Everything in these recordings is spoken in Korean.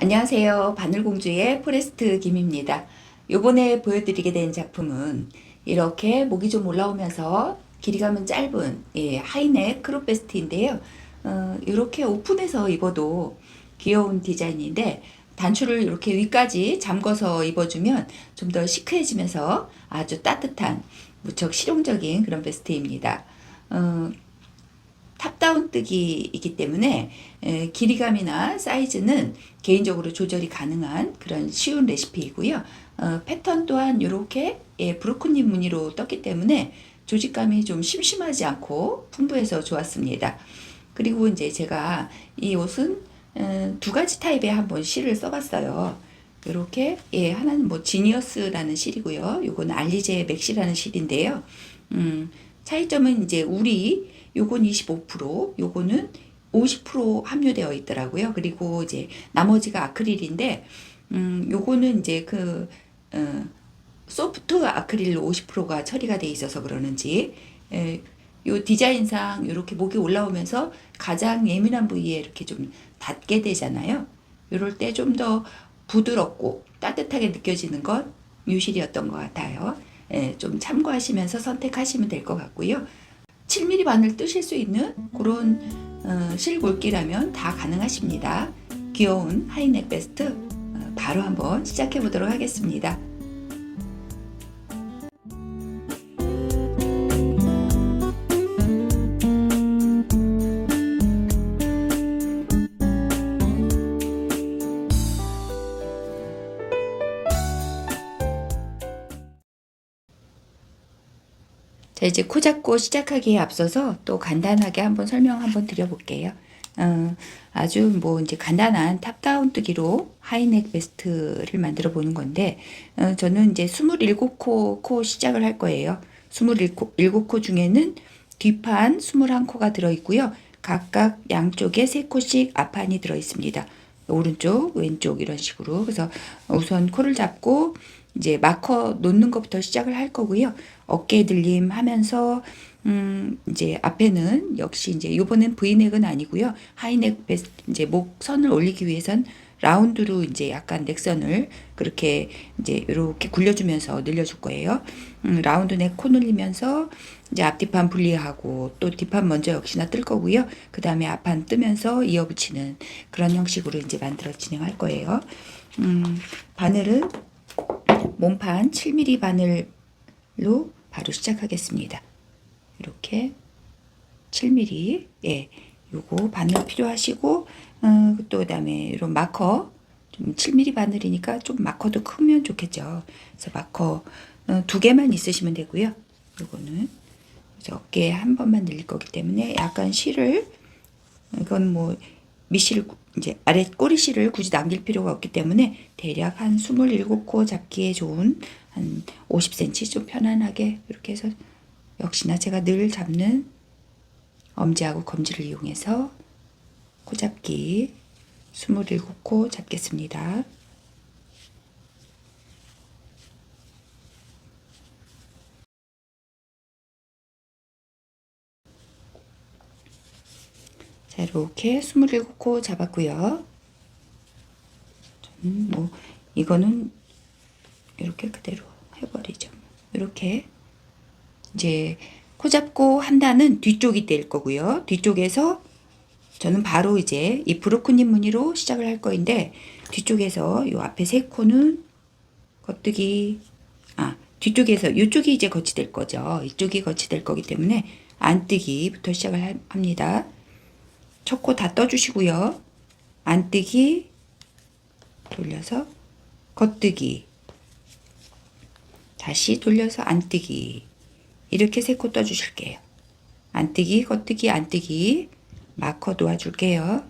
안녕하세요. 바늘공주의 포레스트 김입니다. 요번에 보여드리게 된 작품은 이렇게 목이 좀 올라오면서 길이감은 짧은 하이넥 크롭베스트인데요. 이렇게 오픈해서 입어도 귀여운 디자인인데 단추를 이렇게 위까지 잠궈서 입어주면 좀 더 시크해지면서 아주 따뜻한 무척 실용적인 그런 베스트입니다. 탑다운 뜨기이기 때문에 길이감이나 사이즈는 개인적으로 조절이 가능한 그런 쉬운 레시피이고요. 패턴 또한 이렇게 브로콜리 무늬로 떴기 때문에 조직감이 좀 심심하지 않고 풍부해서 좋았습니다. 그리고 이제 제가 이 옷은 두 가지 타입의 한번 실을 써봤어요. 이렇게 하나는 뭐 지니어스라는 실이고요. 요거는 알리제 맥시라는 실인데요. 차이점은 이제 울이 요건 25%, 요거는 50% 함유되어 있더라고요. 그리고 이제 나머지가 아크릴인데, 요거는 이제 소프트 아크릴로 50%가 처리가 돼 있어서 그러는지, 요 디자인상 이렇게 목이 올라오면서 가장 예민한 부위에 이렇게 좀 닿게 되잖아요. 요럴 때 좀 더 부드럽고 따뜻하게 느껴지는 건 유실이었던 것 같아요. 좀 참고하시면서 선택하시면 될 것 같고요. 7mm 바늘 뜨실 수 있는 그런 실굵기라면 다 가능하십니다. 귀여운 하이넥 베스트 바로 한번 시작해 보도록 하겠습니다. 자, 이제 코 잡고 시작하기에 앞서서 또 간단하게 한번 설명 한번 드려볼게요. 아주 뭐 이제 간단한 탑다운 뜨기로 하이넥 베스트를 만들어 보는 건데, 저는 이제 27코 시작을 할 거예요. 27코 중에는 뒷판 21코가 들어있고요. 각각 양쪽에 3코씩 앞판이 들어있습니다. 오른쪽, 왼쪽 이런 식으로. 그래서 우선 코를 잡고 이제 마커 놓는 것부터 시작을 할 거고요. 어깨 들림 하면서 이제 앞에는 역시 이제 이번엔 V넥은 아니고요. 하이넥 베스트 이제 목 선을 올리기 위해선 라운드로 이제 약간 넥선을 그렇게 이제 이렇게 굴려주면서 늘려줄 거예요. 라운드 넥 코 늘리면서 이제 앞뒤판 분리하고 또 뒷판 먼저 역시나 뜰 거고요. 그 다음에 앞판 뜨면서 이어붙이는 그런 형식으로 이제 만들어 진행할 거예요. 바늘은 몸판 7mm 바늘로 바로 시작하겠습니다. 이렇게 7mm 요거 바늘 필요하시고 또 그다음에 이런 마커 좀 7mm 바늘이니까 좀 마커도 크면 좋겠죠. 그래서 마커 2개만 있으시면 되고요. 요거는 어깨에 한 번만 늘릴 거기 때문에 약간 실을 이건 뭐 밑실 이제 아래 꼬리실을 굳이 남길 필요가 없기 때문에 대략 한 27코 잡기에 좋은 한 50cm 좀 편안하게 이렇게 해서 역시나 제가 늘 잡는 엄지하고 검지를 이용해서 코 잡기 27코 잡겠습니다. 자, 이렇게 27코 잡았고요. 뭐 이거는 이렇게 그대로 해버리죠. 이렇게 이제 코 잡고 한다는 뒤쪽이 될 거고요. 뒤쪽에서 저는 바로 이제 이 브로콜리 무늬로 시작을 할 거인데 뒤쪽에서 요 앞에 3코는 겉뜨기 뒤쪽에서 이쪽이 이제 거치 될 거죠. 이쪽이 거치 될 거기 때문에 안뜨기부터 시작을 합니다. 첫 코 다 떠주시고요. 안뜨기 돌려서 겉뜨기 다시 돌려서 안뜨기 이렇게 3코 떠주실게요. 안뜨기 겉뜨기 안뜨기 마커 도와줄게요.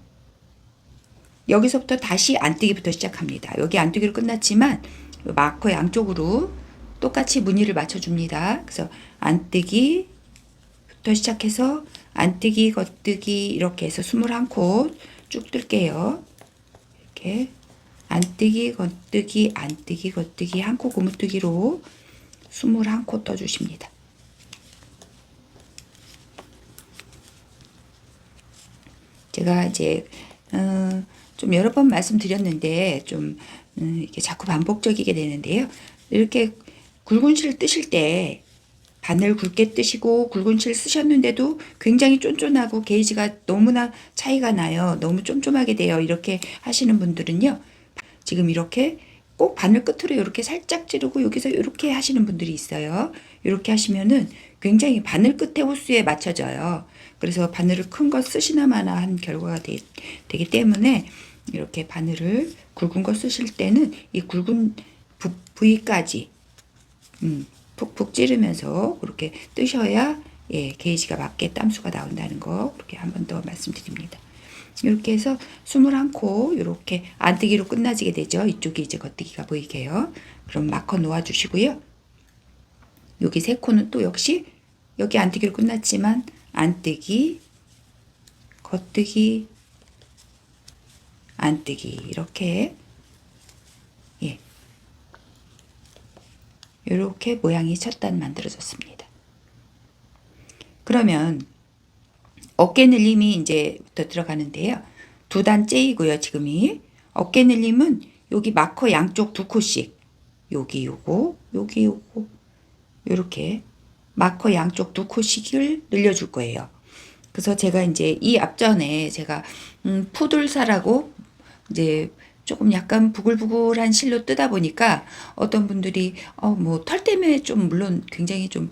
여기서부터 다시 안뜨기부터 시작합니다. 여기 안뜨기로 끝났지만 마커 양쪽으로 똑같이 무늬를 맞춰줍니다. 그래서 안뜨기부터 시작해서 안뜨기 겉뜨기 이렇게 해서 21코 쭉 뜰게요. 이렇게 안뜨기 겉뜨기 안뜨기 겉뜨기 한 코 고무뜨기로 21코 떠주십니다. 제가 이제 좀 여러 번 말씀드렸는데 좀 이렇게 자꾸 반복적이게 되는데요. 이렇게 굵은 실 뜨실 때 바늘 굵게 뜨시고 굵은 실 쓰셨는데도 굉장히 쫀쫀하고 게이지가 너무나 차이가 나요. 너무 쫌쫌하게 돼요. 이렇게 하시는 분들은요. 지금 이렇게 꼭 바늘 끝으로 이렇게 살짝 찌르고 여기서 이렇게 하시는 분들이 있어요. 이렇게 하시면은 굉장히 바늘 끝에 호수에 맞춰져요. 그래서 바늘을 큰 거 쓰시나 마나 한 결과가 되기 때문에 이렇게 바늘을 굵은 거 쓰실 때는 이 굵은 부위까지 푹푹 찌르면서 그렇게 뜨셔야 예, 게이지가 맞게 땀수가 나온다는 거 그렇게 한 번 더 말씀드립니다. 이렇게 해서 21코 이렇게 안뜨기로 끝나지게 되죠. 이쪽이 이제 겉뜨기가 보이게요. 그럼 마커 놓아주시고요. 여기 3코는 또 역시 여기 안뜨기로 끝났지만 안뜨기, 겉뜨기, 안뜨기 이렇게 예, 이렇게 모양이 첫 단 만들어졌습니다. 그러면 어깨 늘림이 이제부터 들어가는데요. 2단째이고요. 지금이 어깨 늘림은 여기 마커 양쪽 2코씩 여기 요거 여기 요거 요렇게 마커 양쪽 2코씩을 늘려줄 거예요. 그래서 제가 이제 이 앞전에 제가 푸들사라고 이제 조금 약간 부글부글한 실로 뜨다 보니까 어떤 분들이 뭐 털 때문에 좀 물론 굉장히 좀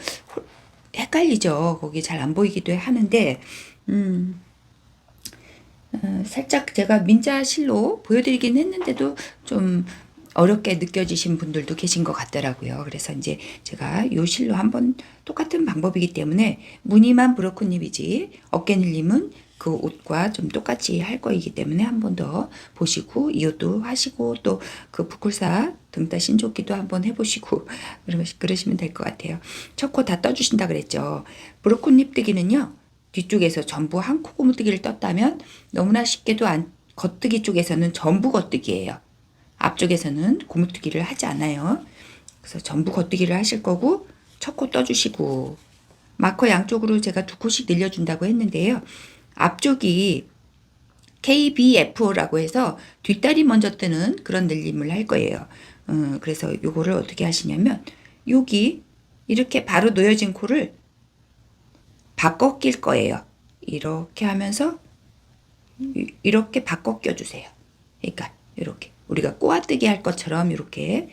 헷갈리죠. 거기 잘 안 보이기도 하는데 살짝 제가 민자 실로 보여드리긴 했는데도 좀 어렵게 느껴지신 분들도 계신 것 같더라고요. 그래서 이제 제가 요 실로 한번 똑같은 방법이기 때문에 무늬만 브로큰립이지 어깨 늘림은 그 옷과 좀 똑같이 할 거이기 때문에 한 번 더 보시고 이 옷도 하시고 또 그 부쿨사 등따 신조끼도 한번 해보시고 그러시면 될 것 같아요. 첫 코 다 떠주신다 그랬죠. 브로큰립 뜨기는요. 뒤쪽에서 전부 한 코 고무뜨기를 떴다면 너무나 쉽게도 겉뜨기 쪽에서는 전부 겉뜨기예요. 앞쪽에서는 고무뜨기를 하지 않아요. 그래서 전부 겉뜨기를 하실 거고 첫 코 떠주시고 마커 양쪽으로 제가 2코씩 늘려준다고 했는데요. 앞쪽이 KBF라고 해서 뒷다리 먼저 뜨는 그런 늘림을 할 거예요. 그래서 요거를 어떻게 하시냐면 여기 이렇게 바로 놓여진 코를 바꿔 낄 거예요. 이렇게 하면서 이렇게 바꿔 껴주세요. 그러니까 이렇게 우리가 꼬아뜨기 할 것처럼 이렇게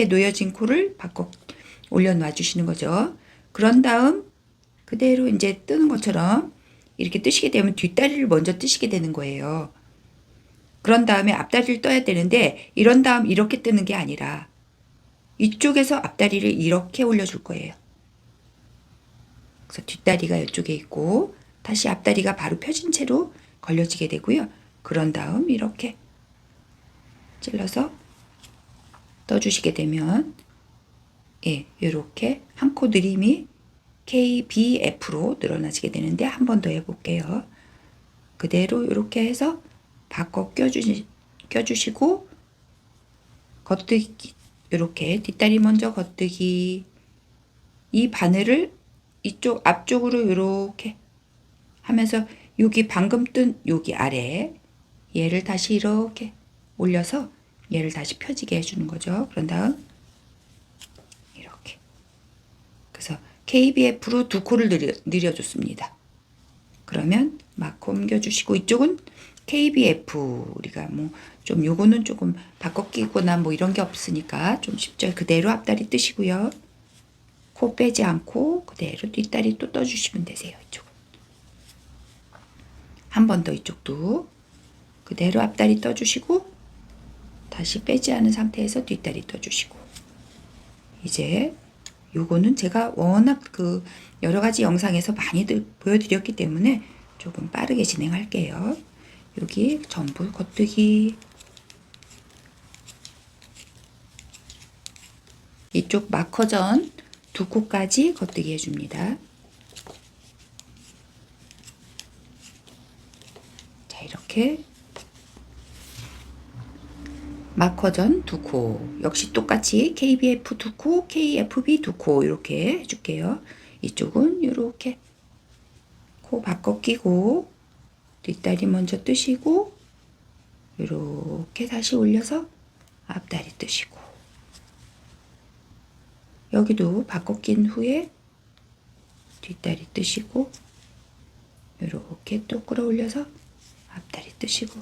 놓여진 코를 바꿔 올려놔 주시는 거죠. 그런 다음 그대로 이제 뜨는 것처럼 이렇게 뜨시게 되면 뒷다리를 먼저 뜨시게 되는 거예요. 그런 다음에 앞다리를 떠야 되는데 이런 다음 이렇게 뜨는 게 아니라 이쪽에서 앞다리를 이렇게 올려줄 거예요. 그래서 뒷다리가 이쪽에 있고 다시 앞다리가 바로 펴진 채로 걸려지게 되고요. 그런 다음 이렇게 찔러서 떠주시게 되면 예, 이렇게 한 코 늘림이 KBF로 늘어나지게 되는데 한 번 더 해볼게요. 그대로 이렇게 해서 바꿔 껴주시고 겉뜨기 이렇게 뒷다리 먼저 겉뜨기 이 바늘을 이쪽 앞쪽으로 이렇게 하면서 여기 방금 뜬 여기 아래 얘를 다시 이렇게 올려서 얘를 다시 펴지게 해주는 거죠. 그런 다음 이렇게 그래서 KBF로 2코를 늘려줬습니다. 그러면 마커 옮겨주시고 이쪽은 KBF 우리가 뭐 좀 요거는 조금 바꿔 끼거나 뭐 이런 게 없으니까 좀 쉽죠. 그대로 앞다리 뜨시고요. 코 빼지 않고 그대로 뒷다리 또 떠주시면 되세요. 이쪽은 한 번 더 이쪽도 그대로 앞다리 떠주시고 다시 빼지 않은 상태에서 뒷다리 떠주시고 이제 요거는 제가 워낙 그 여러 가지 영상에서 많이들 보여드렸기 때문에 조금 빠르게 진행할게요. 여기 전부 겉뜨기 이쪽 마커전 2코까지 겉뜨기 해줍니다. 자 이렇게 마커전 2코 역시 똑같이 KBF 2코, KFB 2코 이렇게 해줄게요. 이쪽은 이렇게 코 바꿔 끼고 뒷다리 먼저 뜨시고 이렇게 다시 올려서 앞다리 뜨시고, 여기도 바꿔 낀 후에 뒷다리 뜨시고, 이렇게 또 끌어올려서 앞다리 뜨시고,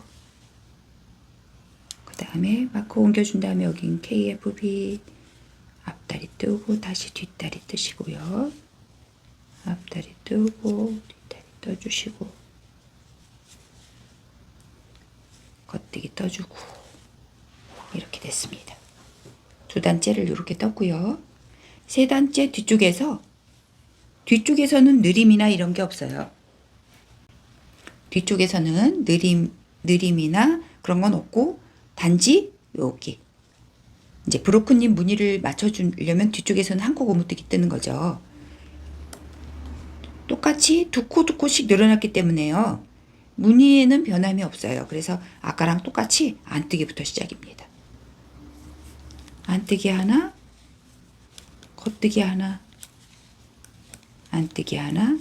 그 다음에 마커 옮겨준 다음에 여긴 KFB 앞다리 뜨고 다시 뒷다리 뜨시고요. 앞다리 뜨고 뒷다리 떠주시고, 겉뜨기 떠주고, 이렇게 됐습니다. 두 단째를 이렇게 떴고요. 세 단째 뒤쪽에서는 느림이나 이런 게 없어요. 뒤쪽에서는 느림이나 그런 건 없고, 단지 여기 이제 브로큰님 무늬를 맞춰주려면 뒤쪽에서는 한 코 고무뜨기 뜨는 거죠. 똑같이 두 코씩 늘어났기 때문에요. 무늬에는 변함이 없어요. 그래서 아까랑 똑같이 안뜨기부터 시작입니다. 안뜨기 하나, 겉뜨기 하나, 안뜨기 하나,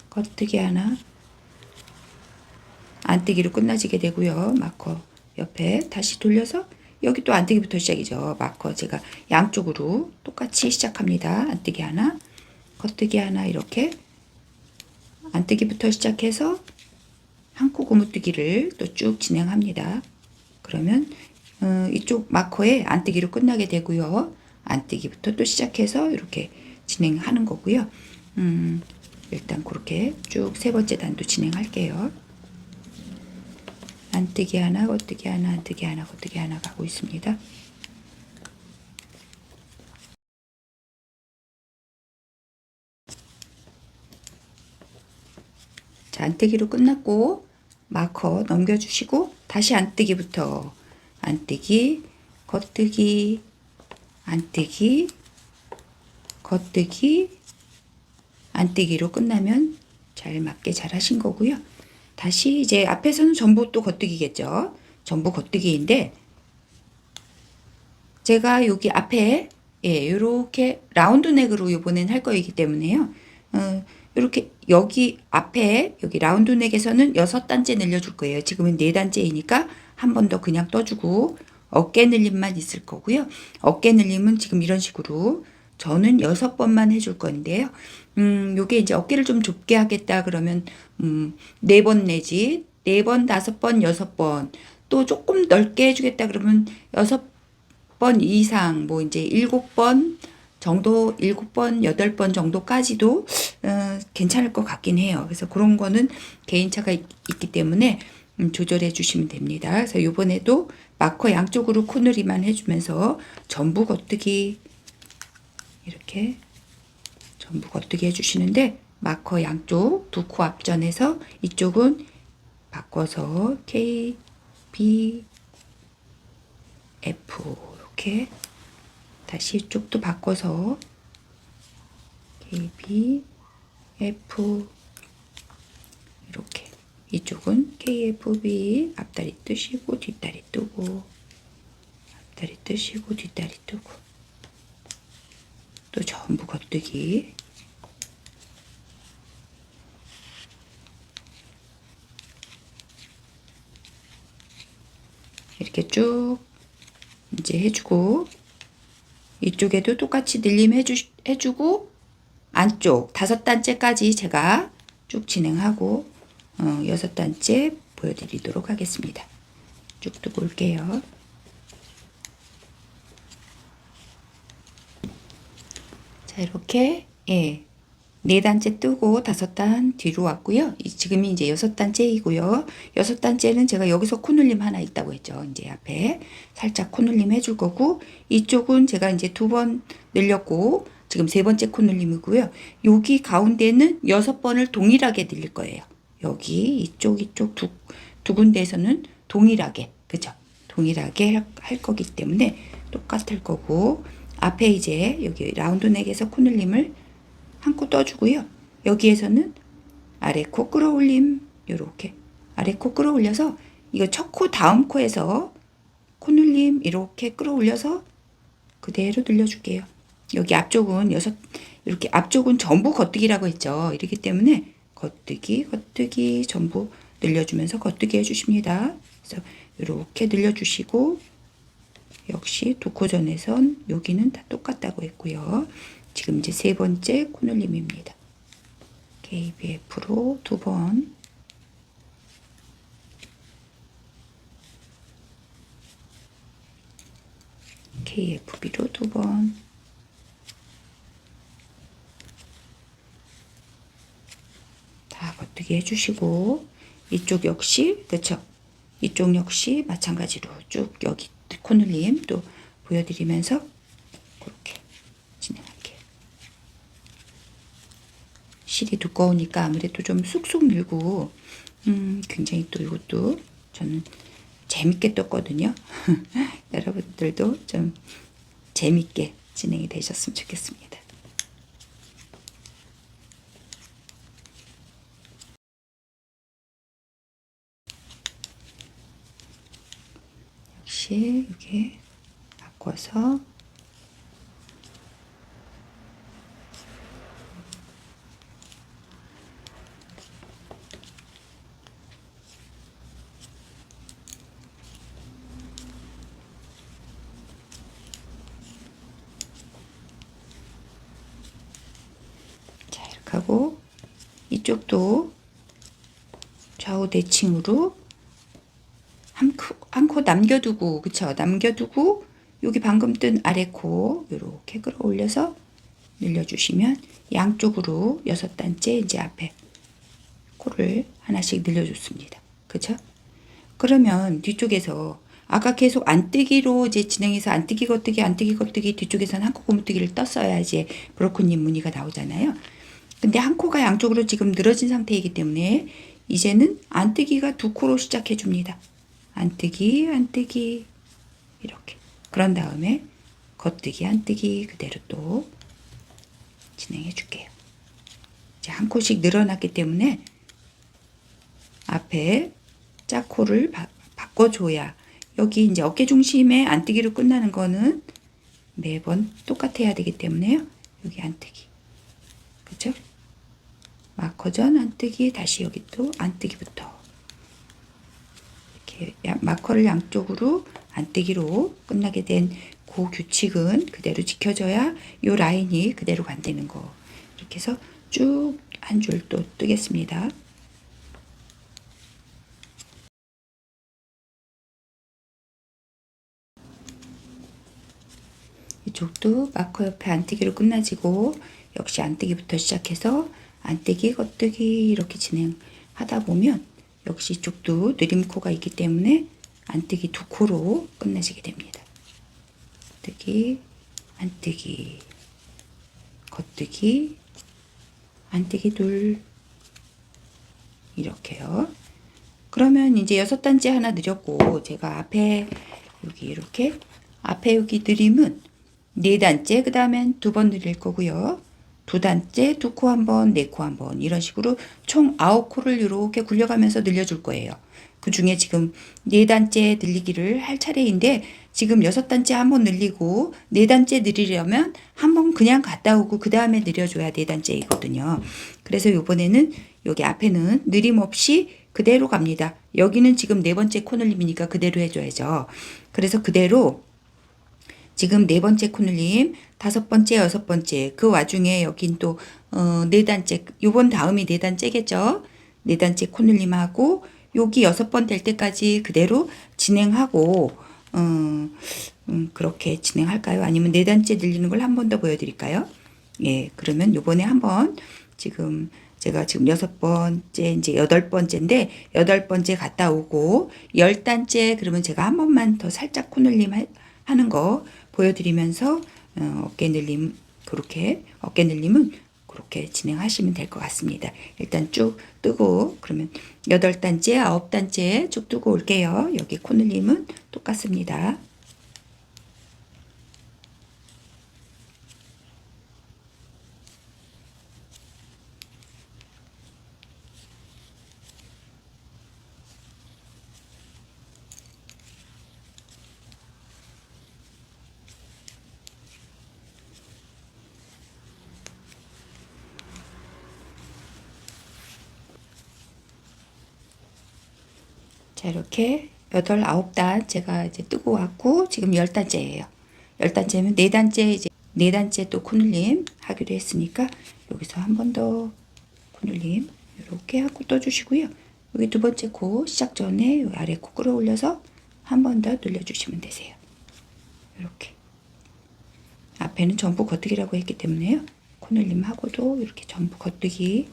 겉뜨기 하나, 안뜨기로 끝나지게 되고요. 마커 옆에 다시 돌려서 여기 또 안뜨기부터 시작이죠. 마커 제가 양쪽으로 똑같이 시작합니다. 안뜨기 하나, 겉뜨기 하나, 이렇게 안뜨기부터 시작해서 한 코 고무뜨기를 또 쭉 진행합니다. 그러면 이쪽 마커에 안뜨기로 끝나게 되고요. 안뜨기부터 또 시작해서 이렇게 진행하는 거고요. 일단 그렇게 쭉 세 번째 단도 진행할게요. 안뜨기 하나, 겉뜨기 하나, 안뜨기 하나, 겉뜨기 하나 가고 있습니다. 자, 안뜨기로 끝났고 마커 넘겨주시고 다시 안뜨기부터 안뜨기, 겉뜨기, 안뜨기, 겉뜨기, 안뜨기로 끝나면 잘 맞게 잘 하신 거고요. 다시 이제 앞에서는 전부 또 겉뜨기겠죠. 전부 겉뜨기인데 제가 여기 앞에 이렇게 라운드 넥으로 이번엔 할 거이기 때문에요. 이렇게 여기 앞에 여기 라운드 넥에서는 6단째 늘려줄 거예요. 지금은 4단째이니까 한 번 더 그냥 떠주고 어깨 늘림만 있을 거고요. 어깨 늘림은 지금 이런 식으로 저는 6번만 해줄 건데요. 요게 이제 어깨를 좀 좁게 하겠다 그러면 4번 내지 4번, 5번, 6번, 또 조금 넓게 해주겠다 그러면 6번 이상, 뭐 이제 7번 정도, 7번, 8번 정도까지도 괜찮을 것 같긴 해요. 그래서 그런 거는 개인차가 있기 때문에 조절해 주시면 됩니다. 그래서 이번에도 마커 양쪽으로 코너리만 해주면서 전부 겉뜨기, 이렇게 전부 겉뜨기 해주시는데 마커 양쪽 두 코 앞전에서 이쪽은 바꿔서 K, B, F 이렇게 다시 이쪽도 바꿔서 K, B, F 이렇게 이쪽은 K, F, B 앞다리 뜨시고 뒷다리 뜨고 앞다리 뜨시고 뒷다리 뜨고 또 전부 겉뜨기 이렇게 쭉 이제 해주고 이쪽에도 똑같이 늘림 해주고 안쪽 5단째까지 제가 쭉 진행하고 6단째 보여드리도록 하겠습니다. 쭉 뜨고 올게요. 자, 이렇게 4단째 뜨고 5단 뒤로 왔고요. 지금이 이제 6단째이고요. 6단째는 제가 여기서 코눌림 하나 있다고 했죠. 이제 앞에 살짝 코눌림 해줄 거고 이쪽은 제가 이제 2번 늘렸고 지금 3번째 코눌림이고요. 여기 가운데는 6번을 동일하게 늘릴 거예요. 여기 이쪽 두 군데에서는 동일하게, 그죠? 동일하게 할 거기 때문에 똑같을 거고 앞에 이제 여기 라운드 넥에서 코눌림을 한 코 떠주고요. 여기에서는 아래 코 끌어올림, 요렇게 아래 코 끌어올려서 이거 첫 코 다음 코에서 코눌림 이렇게 끌어올려서 그대로 늘려줄게요. 여기 앞쪽은 이렇게 앞쪽은 전부 겉뜨기라고 했죠. 이렇기 때문에 겉뜨기 전부 늘려주면서 겉뜨기 해주십니다. 그래서 이렇게 늘려주시고 역시 두 코 전에선 여기는 다 똑같다고 했고요. 지금 이제 세 번째 코늘림입니다. KBF로 두 번, KFB로 두 번, 다 겉뜨기 해주시고 이쪽 역시 그쵸? 이쪽 역시 마찬가지로 쭉 여기 코늘림 또 보여드리면서 그렇게 진행할게요. 실이 두꺼우니까 아무래도 좀 쑥쑥 밀고 굉장히 또 이것도 저는 재밌게 떴거든요. 여러분들도 좀 재밌게 진행이 되셨으면 좋겠습니다. 역시 이렇게 바꿔서 자 이렇게 하고 이쪽도 좌우 대칭으로 한 코 남겨두고 그쵸? 남겨두고 여기 방금 뜬 아래 코 이렇게 끌어올려서 늘려주시면 양쪽으로 6단째 이제 앞에 코를 하나씩 늘려줬습니다. 그쵸? 그러면 뒤쪽에서 아까 계속 안뜨기로 이제 진행해서 안뜨기 겉뜨기 안뜨기 겉뜨기 뒤쪽에서는 한 코 고무뜨기를 떴어야 이제 브로콜리 무늬가 나오잖아요. 근데 한 코가 양쪽으로 지금 늘어진 상태이기 때문에 이제는 안뜨기가 두 코로 시작해 줍니다. 안뜨기 안뜨기 이렇게 그런 다음에 겉뜨기 안뜨기 그대로 또 진행해 줄게요. 이제 한 코씩 늘어났기 때문에 앞에 짝코를 바꿔줘야 여기 이제 어깨 중심에 안뜨기로 끝나는 거는 매번 똑같아야 되기 때문에요. 여기 안뜨기 그쵸? 마커전 안뜨기 다시 여기 또 안뜨기부터 이렇게 마커를 양쪽으로 안뜨기로 끝나게 된 그 규칙은 그대로 지켜져야 이 라인이 그대로 간다는 거. 이렇게 해서 쭉 한 줄 또 뜨겠습니다. 이쪽도 마커 옆에 안뜨기로 끝나지고 역시 안뜨기부터 시작해서 안뜨기 겉뜨기 이렇게 진행하다 보면 역시 이쪽도 느림코가 있기 때문에 안뜨기 두 코로 끝내지게 됩니다. 겉뜨기 안뜨기 겉뜨기 안뜨기 둘 이렇게요. 그러면 이제 6단째 하나 늘렸고 제가 앞에 여기 이렇게 앞에 여기 늘림은 4단째 그 다음엔 2번 늘릴 거고요. 2단째 2코 한 번, 4코 한 번 이런 식으로 총 9코를 이렇게 굴려가면서 늘려줄 거예요. 그 중에 지금 4단째 늘리기를 할 차례인데 지금 6단째 한 번 늘리고 4단째 늘리려면 한 번 그냥 갔다 오고 그 다음에 늘려줘야 4단째이거든요. 그래서 이번에는 여기 앞에는 느림 없이 그대로 갑니다. 여기는 지금 4번째 코늘림이니까 그대로 해줘야죠. 그래서 그대로 지금 4번째 코늘림, 5번째, 6번째 그 와중에 여긴 또 4단째 요번 다음이 4단째겠죠. 4단째 코늘림하고 여기 6번 될 때까지 그대로 진행하고 그렇게 진행할까요? 아니면 4단째 늘리는 걸 한 번 더 보여드릴까요? 예, 그러면 요번에 한번 지금 제가 지금 6번째 이제 8번째인데 8번째 갔다 오고 10단째 그러면 제가 한 번만 더 살짝 코늘림 하는 거 보여드리면서 어깨 늘림 그렇게 어깨 늘림은 그렇게 진행하시면 될 것 같습니다. 일단 쭉 뜨고 그러면 8단째 9단째 쭉 뜨고 올게요. 여기 코늘림은 똑같습니다. 자 이렇게 8, 9단 제가 이제 뜨고 왔고 지금 10단째예요. 10단째면 4단째 이제 4단째 또 코늘림 하기로 했으니까 여기서 한 번 더 코늘림 이렇게 하고 떠주시고요. 여기 두 번째 코 시작 전에 여기 아래 코 끌어올려서 한 번 더 늘려주시면 되세요. 이렇게 앞에는 전부 겉뜨기라고 했기 때문에요. 코늘림하고도 이렇게 전부 겉뜨기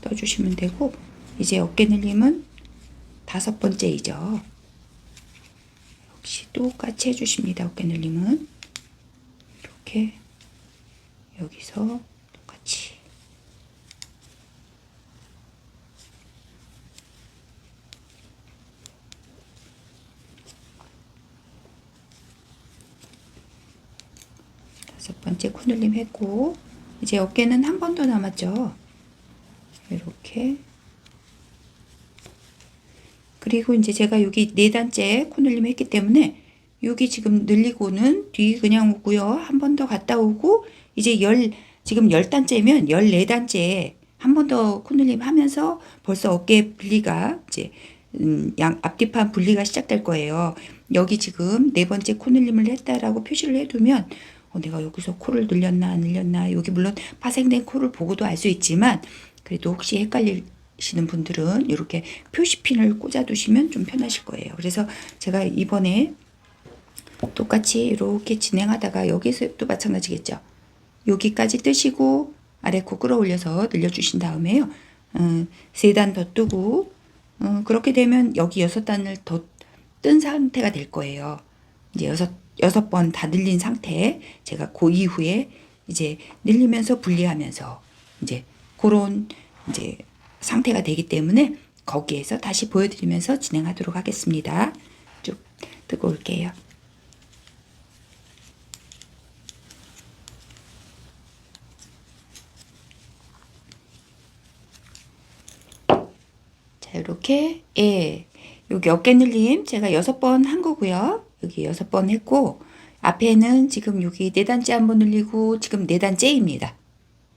떠주시면 되고 이제 어깨 늘림은 5번째이죠. 역시 똑같이 해주십니다. 어깨 늘림은 이렇게 여기서 똑같이 다섯 번째 코늘림 했고 이제 어깨는 한 번 더 남았죠. 이렇게 그리고 이제 제가 여기 4단째 코늘림 했기 때문에 여기 지금 늘리고는 뒤 그냥 오고요. 한 번 더 갔다 오고 이제 지금 10단째면 14단째 한 번 더 코늘림 하면서 벌써 어깨 분리가 이제 양 앞뒤판 분리가 시작될 거예요. 여기 지금 4번째 코늘림을 했다라고 표시를 해두면 내가 여기서 코를 늘렸나 안 늘렸나 여기 물론 파생된 코를 보고도 알 수 있지만 그래도 혹시 헷갈리시는 분들은 이렇게 표시핀을 꽂아 두시면 좀 편하실 거예요. 그래서 제가 이번에 똑같이 이렇게 진행하다가 여기서 또 마찬가지겠죠. 여기까지 뜨시고 아래 코 끌어올려서 늘려주신 다음에요. 3단 더 뜨고 그렇게 되면 여기 6단을 더 뜬 상태가 될 거예요. 이제 6번 다 늘린 상태 제가 그 이후에 이제 늘리면서 분리하면서 이제 그런 이제 상태가 되기 때문에 거기에서 다시 보여드리면서 진행하도록 하겠습니다. 쭉 뜨고 올게요. 자, 이렇게 여기 어깨 늘림 제가 6번 한 거고요. 여기 6번 했고 앞에는 지금 여기 4단째 한 번 늘리고 지금 4단째입니다.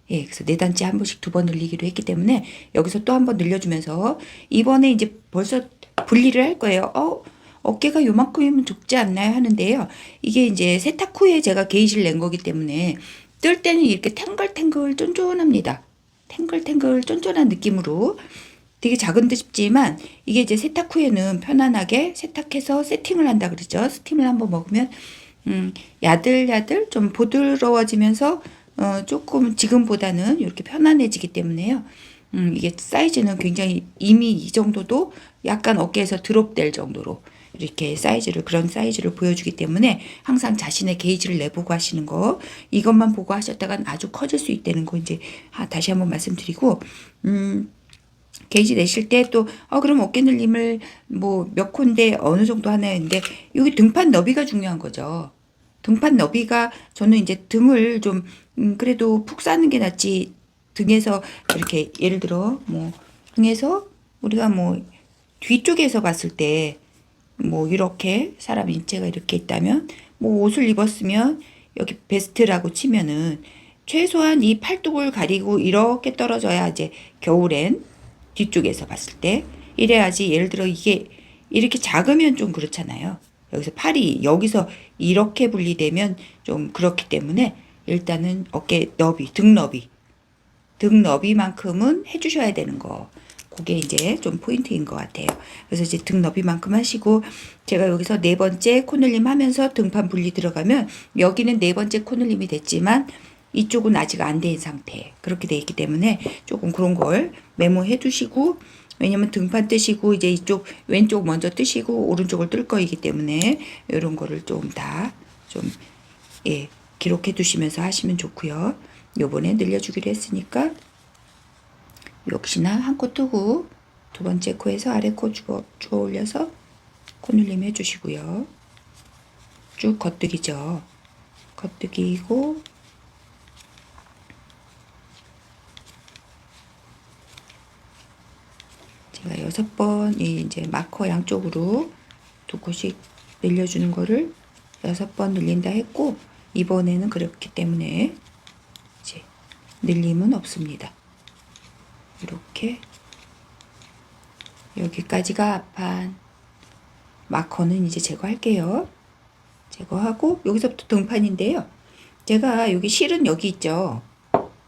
그래서 4단째 한 번씩 2번 늘리기로 했기 때문에 여기서 또 한 번 늘려주면서 이번에 이제 벌써 분리를 할 거예요. 어깨가 요만큼이면 좁지 않나요? 하는데요. 이게 이제 세탁 후에 제가 게이지를 낸 거기 때문에 뜰 때는 이렇게 탱글탱글 쫀쫀합니다. 탱글탱글 쫀쫀한 느낌으로 되게 작은 듯 싶지만 이게 이제 세탁 후에는 편안하게 세탁해서 세팅을 한다 그러죠. 스팀을 한번 먹으면 야들야들 좀 부드러워지면서 조금 지금보다는 이렇게 편안해지기 때문에요. 이게 사이즈는 굉장히 이미 이 정도도 약간 어깨에서 드롭될 정도로 이렇게 그런 사이즈를 보여주기 때문에 항상 자신의 게이지를 내보고 하시는 거 이것만 보고 하셨다간 아주 커질 수 있다는 거 이제 다시 한번 말씀드리고 게이지 내실 때 또 그럼 어깨 늘림을 뭐 몇 콘데 어느 정도 하나인데 여기 등판 너비가 중요한 거죠. 등판 너비가 저는 이제 등을 좀 그래도 푹 싸는 게 낫지 등에서 이렇게 예를 들어 뭐 등에서 우리가 뭐 뒤쪽에서 봤을 때 뭐 이렇게 사람 인체가 이렇게 있다면 뭐 옷을 입었으면 여기 베스트라고 치면은 최소한 이 팔뚝을 가리고 이렇게 떨어져야 이제 겨울엔 뒤쪽에서 봤을 때 이래야지 예를 들어 이게 이렇게 작으면 좀 그렇잖아요. 여기서 팔이 여기서 이렇게 분리되면 좀 그렇기 때문에 일단은 어깨 너비, 등 너비만큼은 해주셔야 되는 거. 그게 이제 좀 포인트인 것 같아요. 그래서 이제 등 너비만큼 하시고 제가 여기서 4번째 코늘림 하면서 등판 분리 들어가면 여기는 4번째 코늘림이 됐지만 이쪽은 아직 안 된 상태 그렇게 돼 있기 때문에 조금 그런 걸 메모해 두시고 왜냐면 등판 뜨시고 이제 이쪽 왼쪽 먼저 뜨시고 오른쪽을 뜰 거이기 때문에 이런 거를 좀 다 좀 기록해 두시면서 하시면 좋고요. 요번에 늘려주기로 했으니까 역시나 한 코 뜨고 두 번째 코에서 아래 코 주워 올려서 코늘림 해주시고요. 쭉 겉뜨기죠. 겉뜨기고 제가 6번 이제 마커 양쪽으로 2코씩 늘려주는 거를 6번 늘린다 했고 이번에는 그렇기 때문에 이제 늘림은 없습니다. 이렇게 여기까지가 앞판 마커는 이제 제거할게요. 제거하고 여기서부터 등판인데요. 제가 여기 실은 여기 있죠.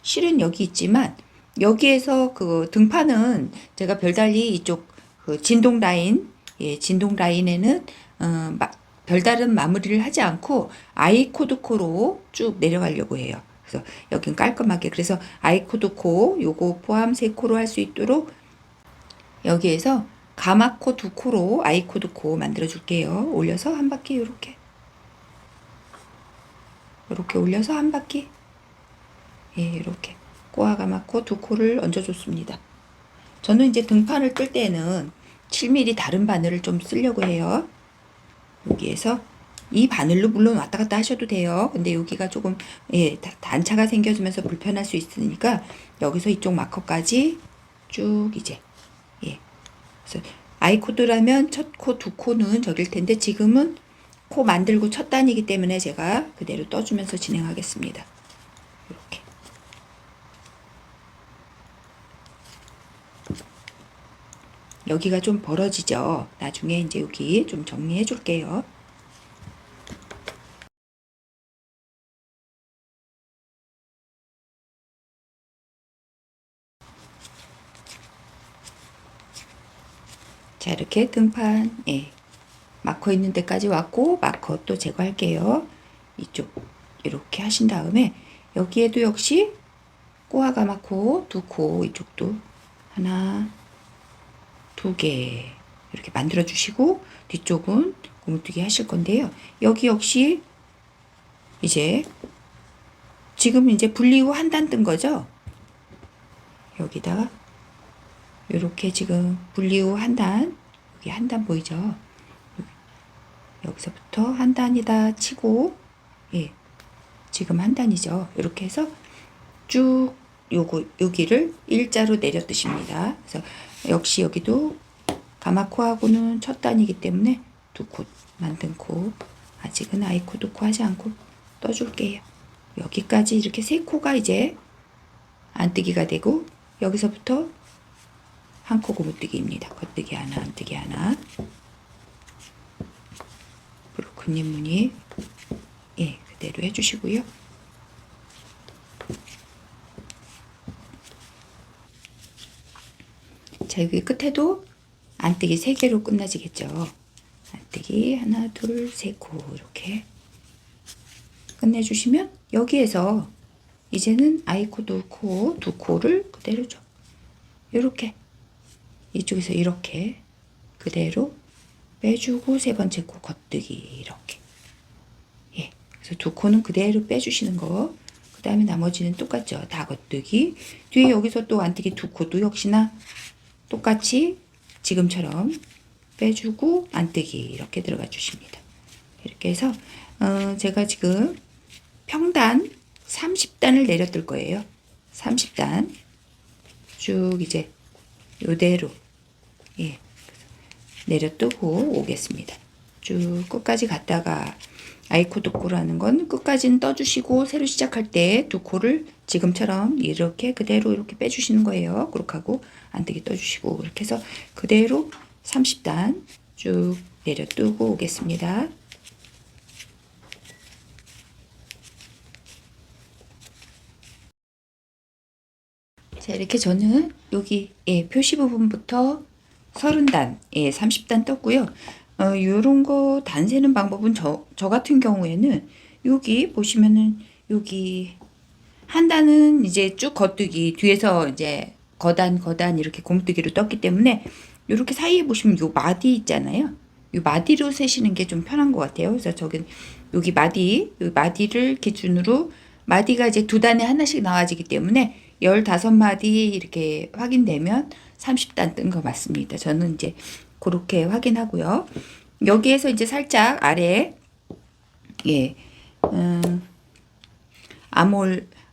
실은 여기 있지만 여기에서 그 등판은 제가 별달리 이쪽 그 진동 라인, 예, 진동 라인에는 별다른 마무리를 하지 않고 아이 코드 코로 쭉 내려가려고 해요. 그래서 여긴 깔끔하게, 그래서 아이 코드 코 요거 포함 3코로 할 수 있도록 여기에서 가마 코 2코로 아이 코드 코 만들어 줄게요. 올려서 한 바퀴 요렇게 올려서 한 바퀴, 예, 이렇게 꼬아 가마 코 2코를 얹어 줬습니다. 저는 이제 등판을 뜰 때는 7mm 다른 바늘을 좀 쓰려고 해요. 여기에서 이 바늘로 물론 왔다 갔다 하셔도 돼요. 근데 여기가 조금, 예, 단차가 생겨지면서 불편할 수 있으니까 여기서 이쪽 마커까지 쭉 이제, 예. 그래서 아이 코드라면 첫 코 2코는 저길 텐데 지금은 코 만들고 첫 단이기 때문에 제가 그대로 떠주면서 진행하겠습니다. 이렇게. 여기가 좀 벌어지죠. 나중에 이제 여기 좀 정리해 줄게요. 자, 이렇게 등판, 예, 마커 있는 데까지 왔고 마커 또 제거할게요. 이쪽 이렇게 하신 다음에 여기에도 역시 꼬아가 마코 2코, 이쪽도 하나 2개 이렇게 만들어 주시고 뒤쪽은 고무뜨기 하실 건데요. 여기 역시 이제 지금 이제 분리 후 한 단 뜬 거죠. 여기다가 이렇게 지금 분리 후 한 단, 여기 한 단 보이죠? 여기서부터 한 단이다 치고, 예, 지금 한 단이죠. 이렇게 해서 쭉 여기를 일자로 내려 뜨십니다. 그래서 역시 여기도 가마코하고는 첫 단이기 때문에 2코 만든 코, 아직은 아이 코 2코 하지 않고 떠줄게요. 여기까지 이렇게 3코가 이제 안뜨기가 되고 여기서부터 한 코 고무뜨기입니다. 겉뜨기 하나, 안뜨기 하나. 브로큰님 무늬, 예, 그대로 해주시고요. 자, 여기 끝에도 안뜨기 3개로 끝나지겠죠. 안뜨기 하나, 둘, 3코 이렇게 끝내주시면 여기에서 이제는 아이코 2코, 2코를 그대로 줘. 이렇게 이쪽에서 이렇게 그대로 빼주고 3번째 코 겉뜨기 이렇게, 예, 그래서 2코는 그대로 빼주시는 거. 그 다음에 나머지는 똑같죠. 다 겉뜨기. 뒤에 여기서 또 안뜨기 2코도 역시나 똑같이 지금처럼 빼주고 안뜨기 이렇게 들어가 주십니다. 이렇게 해서 제가 지금 평단 30단을 내려 뜰 거예요. 30단 쭉 이제 요대로, 예, 내려 뜨고 오겠습니다. 쭉 끝까지 갔다가 아이코 2코라는 건 끝까지는 떠주시고 새로 시작할 때 2코를 지금처럼 이렇게 그대로 이렇게 빼주시는 거예요. 그렇게 하고 안뜨기 떠주시고 이렇게 해서 그대로 30단 쭉 내려 뜨고 오겠습니다. 자, 이렇게 저는 여기, 예, 표시 부분부터 30단, 예, 30단 떴고요. 요런 거 단 세는 방법은 저 같은 경우에는 여기 보시면은 여기 한 단은 이제 쭉 겉뜨기, 뒤에서 이제 거단 이렇게 고무뜨기로 떴기 때문에 이렇게 사이에 보시면 요 마디 있잖아요. 요 마디로 세시는 게 좀 편한 것 같아요. 그래서 저긴 여기 마디를 기준으로 마디가 이제 2단에 하나씩 나와지기 때문에 15마디 이렇게 확인되면 30단 뜬 거 맞습니다. 저는 이제 그렇게 확인하고요. 여기에서 이제 살짝 아래, 예,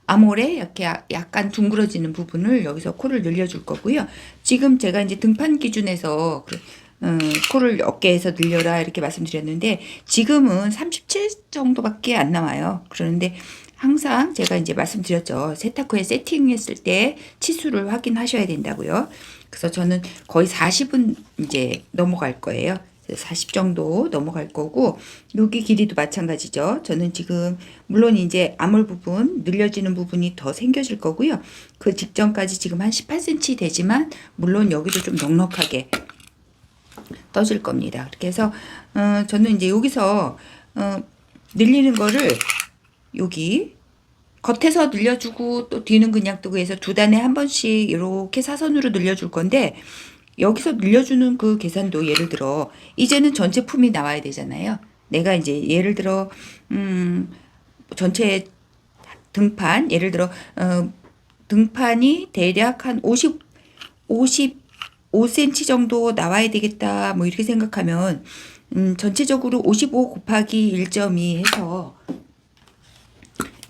아몰에 이렇게 약간 둥그러지는 부분을 여기서 코를 늘려줄 거고요. 지금 제가 이제 등판 기준에서 코를 어깨에서 늘려라 이렇게 말씀드렸는데 지금은 37 정도밖에 안 나와요. 그러는데 항상 제가 이제 말씀드렸죠. 세탁 후에 세팅했을 때 치수를 확인하셔야 된다고요. 그래서 저는 거의 40은 이제 넘어갈 거예요. 40 정도 넘어갈 거고, 여기 길이도 마찬가지죠. 저는 지금 물론 이제 암홀 부분 늘려지는 부분이 더 생겨질 거고요. 그 직전까지 지금 한 18cm 되지만 물론 여기도 좀 넉넉하게 떠질 겁니다. 그렇게 해서 저는 이제 여기서 늘리는 거를 여기 겉에서 늘려주고 또 뒤는 그냥 뜨고 해서 두 단에 한 번씩 이렇게 사선으로 늘려줄 건데, 여기서 늘려주는 그 계산도 예를 들어 이제는 전체 품이 나와야 되잖아요. 내가 이제 예를 들어 전체 등판 예를 들어 등판이 대략 한 55cm 정도 나와야 되겠다 뭐 이렇게 생각하면 전체적으로 55 곱하기 1.2 해서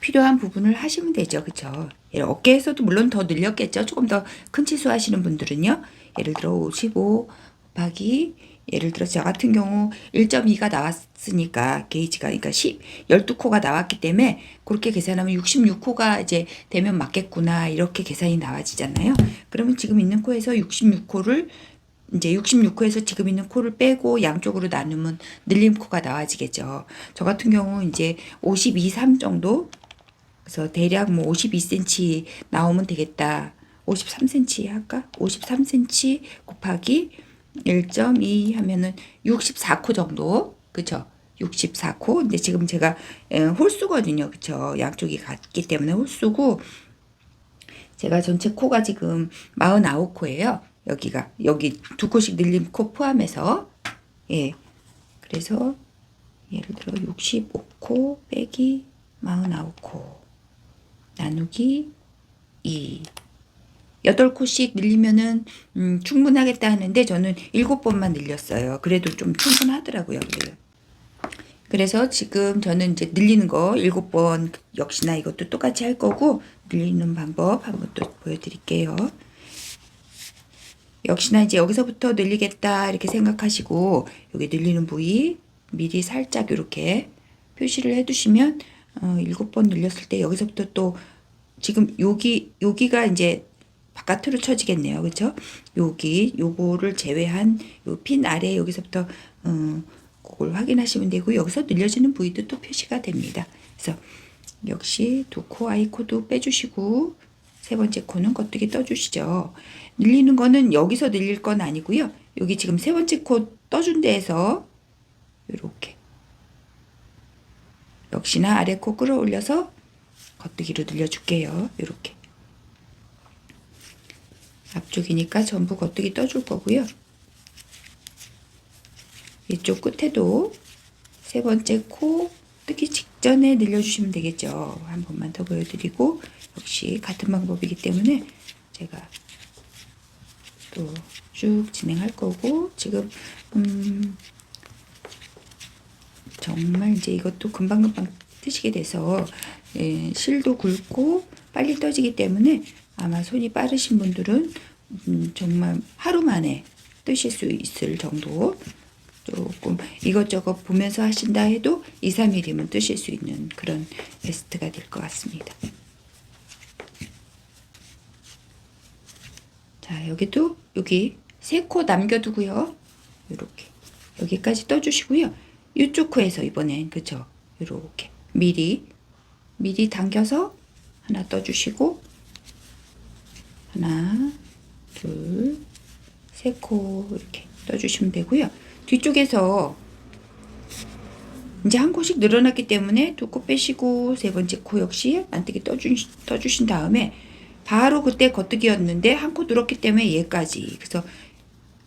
필요한 부분을 하시면 되죠. 그쵸? 어깨에서도 물론 더 늘렸겠죠. 조금 더 큰 치수 하시는 분들은요. 예를 들어 55 곱하기 예를 들어 저 같은 경우 1.2가 나왔으니까 게이지가 그러니까 12코가 나왔기 때문에 그렇게 계산하면 66코가 이제 되면 맞겠구나 이렇게 계산이 나와지잖아요. 그러면 지금 있는 코에서 66코를 이제 66코에서 지금 있는 코를 빼고 양쪽으로 나누면 늘림 코가 나와지겠죠. 저 같은 경우 이제 52, 3 정도 그래서 대략 뭐 52cm 나오면 되겠다. 53cm 할까? 53cm 곱하기 1.2 하면은 64코 정도. 그쵸? 64코. 근데 지금 제가 홀수거든요. 그쵸? 양쪽이 같기 때문에 홀수고, 제가 전체 코가 지금 49코예요. 여기 두 코씩 늘린 코 포함해서. 예. 그래서 예를 들어 65코 빼기 49코 나누기 2. 8코씩 늘리면은 충분하겠다 하는데 저는 7번만 늘렸어요. 그래도 좀 충분하더라고요. 그래서 지금 저는 이제 늘리는 거 7번 역시나 이것도 똑같이 할 거고, 늘리는 방법 한번 또 보여드릴게요. 역시나 이제 여기서부터 늘리겠다 이렇게 생각하시고 여기 늘리는 부위 미리 살짝 이렇게 표시를 해두시면 7번 늘렸을 때 여기서부터 또 지금 여기가 이제 바깥으로 쳐지겠네요. 그렇죠? 요거를 제외한 요 핀 아래 여기서부터 그걸 확인하시면 되고, 여기서 늘려지는 부위도 또 표시가 됩니다. 그래서 역시 두 코 아이 코도 빼주시고 세 번째 코는 겉뜨기 떠주시죠. 늘리는 거는 여기서 늘릴 건 아니고요. 여기 지금 세 번째 코 떠준 데에서 이렇게 역시나 아래 코 끌어올려서 겉뜨기로 늘려줄게요. 이렇게 앞쪽이니까 전부 겉뜨기 떠줄 거고요. 이쪽 끝에도 세 번째 코 뜨기 직전에 늘려주시면 되겠죠. 한 번만 더 보여드리고, 역시 같은 방법이기 때문에 제가 또 쭉 진행할 거고, 지금 정말 이제 이것도 금방금방 뜨시게 돼서 실도 굵고 빨리 떠지기 때문에 아마 손이 빠르신 분들은 정말 하루 만에 뜨실 수 있을 정도, 조금 이것저것 보면서 하신다 해도 2, 3일이면 뜨실 수 있는 그런 베스트가 될 것 같습니다. 자, 여기도 여기 3코 남겨두고요. 이렇게 여기까지 떠주시고요. 이쪽 코에서 이번엔 그쵸? 이렇게 미리 당겨서 하나 떠주시고, 하나, 둘, 세 코 이렇게 떠주시면 되고요. 뒤쪽에서 이제 한 코씩 늘어났기 때문에 두 코 빼시고 세 번째 코 역시 안뜨기 떠주신 다음에 바로 그때 겉뜨기였는데 한 코 늘었기 때문에 얘까지, 그래서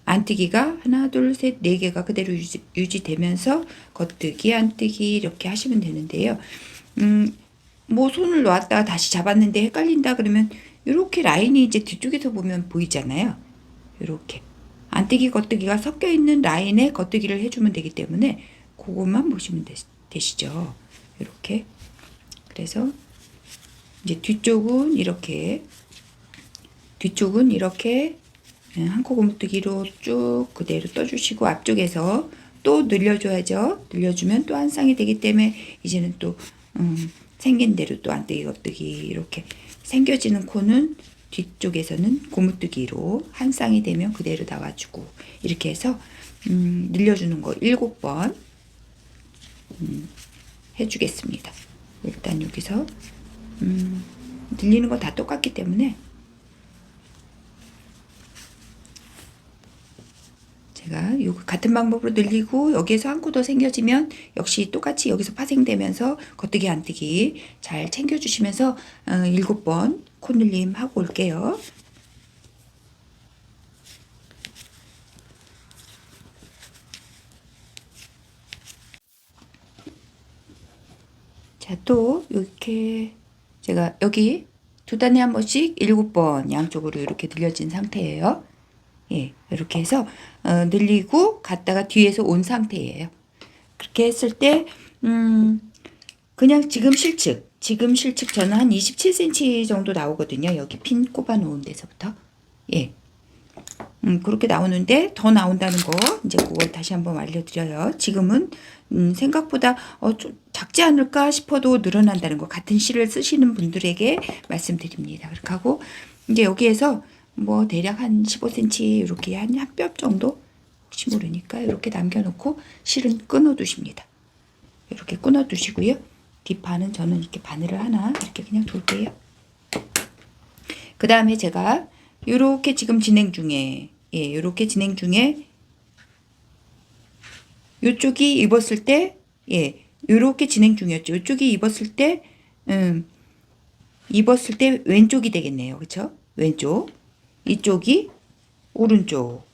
안뜨기가 하나 둘 셋 네 개가 그대로 유지되면서 겉뜨기 안뜨기 이렇게 하시면 되는데요. 뭐 손을 놨다가 다시 잡았는데 헷갈린다 그러면 이렇게 라인이 이제 뒤쪽에서 보면 보이잖아요. 이렇게 안뜨기 겉뜨기가 섞여 있는 라인에 겉뜨기를 해주면 되기 때문에 그것만 보시면 되시죠. 이렇게. 그래서 이제 뒤쪽은 이렇게 한 코 고무뜨기로 쭉 그대로 떠주시고, 앞쪽에서 또 늘려줘야죠. 늘려주면 또 한 쌍이 되기 때문에 이제는 또 생긴 대로 또 안뜨기 겉뜨기 이렇게 생겨지는 코는 뒤쪽에서는 고무뜨기로 한 쌍이 되면 그대로 나와주고, 이렇게 해서 늘려주는 거 7번 해주겠습니다. 일단 여기서 늘리는 건 다 똑같기 때문에 제가 요 같은 방법으로 늘리고 여기에서 한 코 더 생겨지면 역시 똑같이 여기서 파생되면서 겉뜨기 안뜨기 잘 챙겨주시면서 7번 콧늘림 하고 올게요. 자, 또 이렇게 제가 여기 두 단에 한 번씩 7번 양쪽으로 이렇게 늘려진 상태예요. 예, 이렇게 해서 늘리고 갔다가 뒤에서 온 상태예요. 그렇게 했을 때 그냥 지금 실측 저는 한 27cm 정도 나오거든요. 여기 핀 꼽아 놓은 데서부터. 예. 그렇게 나오는데 더 나온다는 거 이제 그걸 다시 한번 알려드려요. 지금은 생각보다 좀 작지 않을까 싶어도 늘어난다는 거 같은 실을 쓰시는 분들에게 말씀드립니다. 그렇게 하고 이제 여기에서 뭐 대략 한 15cm 이렇게 한 뼘 정도 혹시 모르니까 이렇게 남겨놓고 실은 끊어 두십니다. 이렇게 끊어 두시고요. 뒷판은 저는 이렇게 바늘을 하나 이렇게 그냥 둘게요. 그 다음에 제가 요렇게 지금 진행 중에 요렇게 진행 중에 요쪽이 입었을 때 요렇게 진행 중이었죠. 요쪽이 입었을 때 왼쪽이 되겠네요. 그쵸? 왼쪽 이쪽이 오른쪽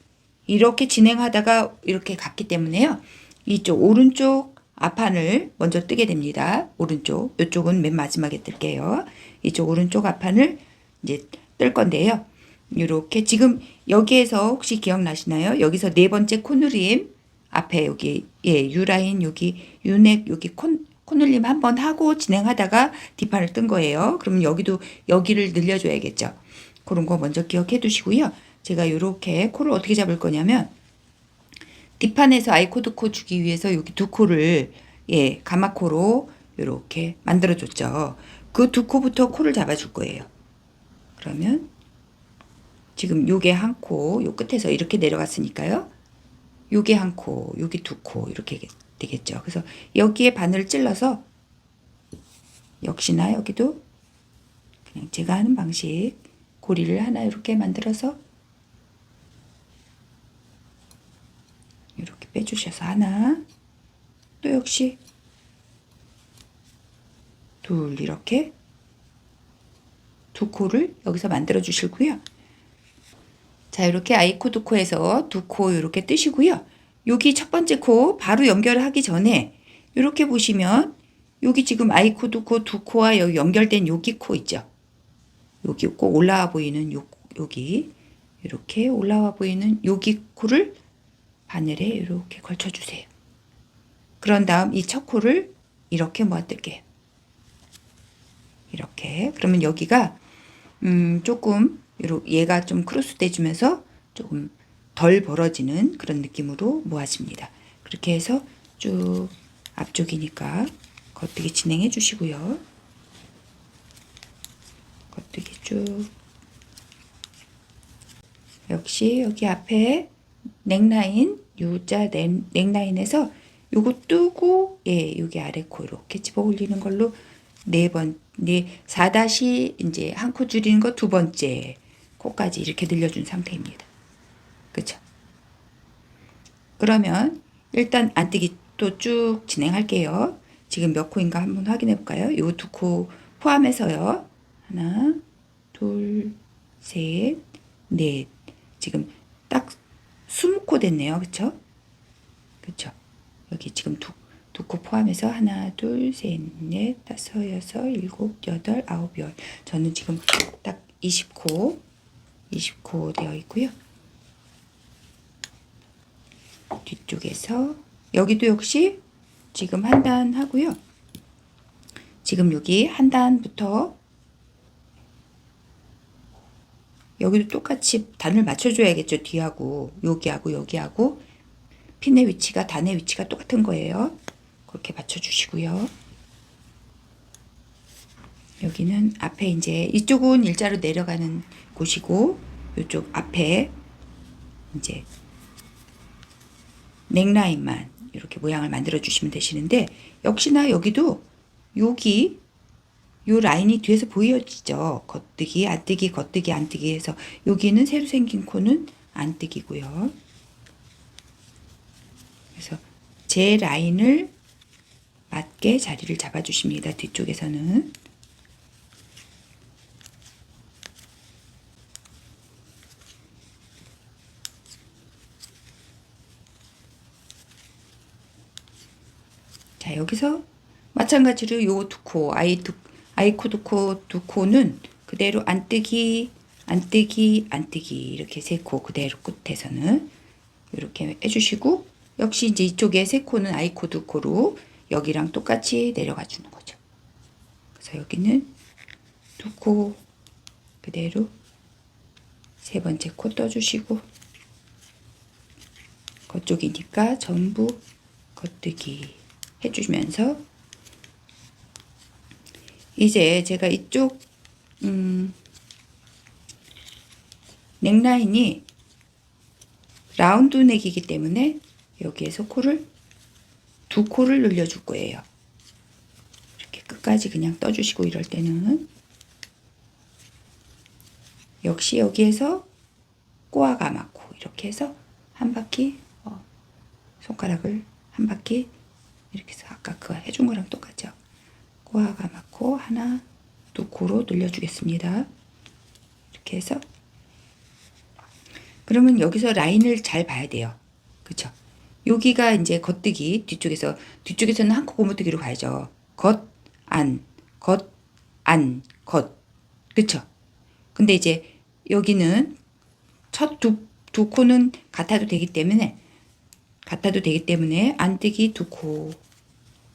이렇게 진행하다가 이렇게 갔기 때문에요. 이쪽 오른쪽 앞판을 먼저 뜨게 됩니다. 오른쪽 이쪽은 맨 마지막에 뜰게요. 이쪽 오른쪽 앞판을 이제 뜰 건데요. 이렇게 지금 여기에서 혹시 기억나시나요? 여기서 네 번째 콧늘림 앞에 여기 유라인 여기 유넥 여기 콧늘림 한번 하고 진행하다가 뒷판을 뜬 거예요. 그러면 여기를 늘려줘야겠죠. 그런 거 먼저 기억해 두시고요. 제가 이렇게 코를 어떻게 잡을 거냐면 뒷판에서 아이코드 코 주기 위해서 여기 두 코를 가마코로 이렇게 만들어 줬죠. 그 두 코부터 코를 잡아줄 거예요. 그러면 지금 요게 한 코, 요 끝에서 이렇게 내려갔으니까요. 요게 한 코, 요게 두 코 이렇게 되겠죠. 그래서 여기에 바늘을 찔러서 역시나 여기도 그냥 제가 하는 방식 고리를 하나 이렇게 만들어서 이렇게 빼주셔서 하나 또 역시 둘 이렇게 두 코를 여기서 만들어 주시고요. 자, 이렇게 아이코드 코에서 두 코 이렇게 뜨시고요. 여기 첫 번째 코 바로 연결하기 전에 이렇게 보시면 여기 지금 아이코드 코 두 코와 여기 연결된 여기 코 있죠. 여기 꼭 올라와 보이는 여기 이렇게 올라와 보이는 여기 코를 바늘에 이렇게 걸쳐주세요. 그런 다음 이 첫 코를 이렇게 모아뜰게요. 이렇게 그러면 여기가 조금 얘가 좀 크로스 돼주면서 조금 덜 벌어지는 그런 느낌으로 모아집니다. 그렇게 해서 쭉 앞쪽이니까 겉뜨기 진행해 주시고요. 겉뜨기 쭉 역시 여기 앞에 넥라인 U자 넥라인에서 요거 뜨고 여기 아래 코 이렇게 집어 올리는 걸로 4다시 이제 한 코 줄이는 거 두 번째 코까지 이렇게 늘려준 상태입니다. 그쵸? 그러면 일단 안뜨기 또 쭉 진행할게요. 지금 몇 코인가 한번 확인해 볼까요? 요 두 코 포함해서요. 하나, 둘, 셋, 넷. 지금 딱 20코 됐네요. 그쵸? 그쵸? 여기 지금 두 코 포함해서 하나, 둘, 셋, 넷, 다섯, 여섯, 일곱, 여덟, 아홉, 열. 저는 지금 딱 20코 되어 있고요. 뒤쪽에서 여기도 역시 지금 한 단 하고요. 지금 여기 한 단부터 여기도 똑같이 단을 맞춰줘야겠죠. 뒤하고 여기하고 핀의 위치가 단의 위치가 똑같은 거예요. 그렇게 맞춰주시고요. 여기는 앞에 이제 이쪽은 일자로 내려가는 곳이고 이쪽 앞에 이제 넥라인만 이렇게 모양을 만들어 주시면 되시는데, 역시나 여기도 여기 요 라인이 뒤에서 보여지죠. 겉뜨기, 안뜨기, 겉뜨기, 안뜨기 해서 여기는 새로 생긴 코는 안뜨기고요. 그래서 제 라인을 맞게 자리를 잡아 주십니다. 뒤쪽에서는. 자, 여기서 마찬가지로 요 두 코, 아이코 두 코는 그대로 안뜨기, 안뜨기, 안뜨기 이렇게 세 코 그대로 끝에서는 이렇게 해주시고, 역시 이제 이쪽에 세 코는 아이코 두 코로 여기랑 똑같이 내려가 주는 거죠. 그래서 여기는 두 코 그대로 세 번째 코 떠주시고, 그쪽이니까 전부 겉뜨기 해주면서, 이제 제가 이쪽 넥라인이 라운드 넥이기 때문에 여기에서 두 코를 늘려줄 거예요. 이렇게 끝까지 그냥 떠주시고, 이럴 때는 역시 여기에서 꼬아 가마코 이렇게 해서 한 바퀴, 손가락을 한 바퀴 이렇게 해서 아까 그거 해준 거랑 똑같죠. 꼬아 가마코 하나, 두 코로 늘려주겠습니다. 이렇게 해서, 그러면 여기서 라인을 잘 봐야 돼요. 그쵸? 여기가 이제 겉뜨기, 뒤쪽에서는 한 코 고무뜨기로 가야죠. 겉, 안, 겉, 안, 겉. 그쵸? 근데 이제 여기는 첫 두 코는 같아도 되기 때문에 안뜨기 두 코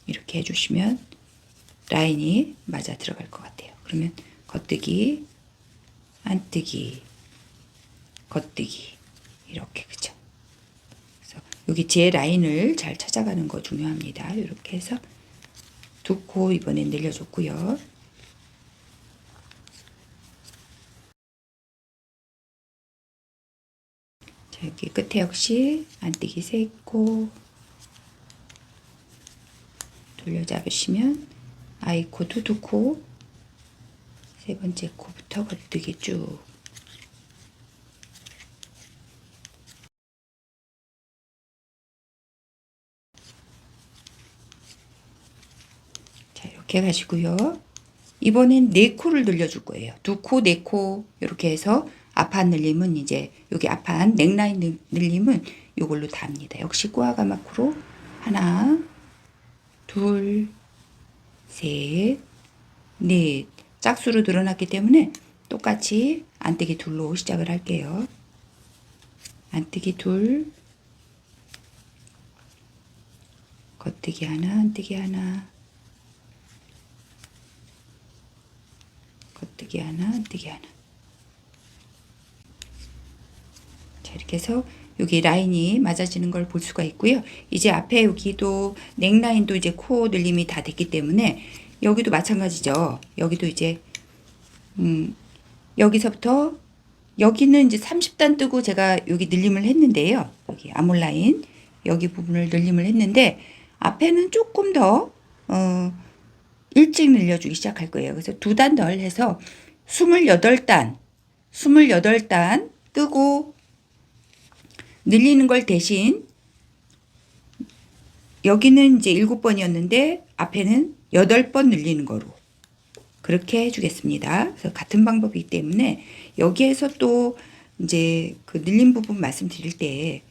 이렇게 해주시면 라인이 맞아 들어갈 것 같아요. 그러면 겉뜨기, 안뜨기, 겉뜨기 이렇게, 그쵸? 그래서 여기 제 라인을 잘 찾아가는 거 중요합니다. 이렇게 해서 두 코 이번엔 늘려줬고요. 자, 여기 끝에 역시 안뜨기 세 코 돌려잡으시면 아이코도 두 코, 세 번째 코부터 겉뜨기 쭉. 자, 이렇게 가시고요. 이번엔 네 코를 늘려줄 거예요. 두 코, 네 코 이렇게 해서 앞판 늘림은 이제 여기 앞판 넥라인 늘림은 이걸로 다 합니다. 역시 꼬아가마코로 하나, 둘, 셋, 넷. 짝수로 늘어났기 때문에 똑같이 안뜨기 둘로 시작을 할게요. 안뜨기 둘, 겉뜨기 하나, 안뜨기 하나, 겉뜨기 하나, 안뜨기 하나. 자, 이렇게 해서 여기 라인이 맞아지는 걸 볼 수가 있고요. 이제 앞에 여기도 넥라인도 이제 코 늘림이 다 됐기 때문에 여기도 마찬가지죠. 여기도 이제 여기서부터 여기는 이제 30단 뜨고 제가 여기 늘림을 했는데요. 여기 아몰라인 여기 부분을 늘림을 했는데, 앞에는 조금 더 일찍 늘려주기 시작할 거예요. 그래서 두 단 덜 해서 28단 뜨고 늘리는 걸 대신, 여기는 이제 7번이었는데 앞에는 8번 늘리는 거로 그렇게 해주겠습니다. 그래서 같은 방법이기 때문에 여기에서 또 이제 그 늘린 부분 말씀드릴 때,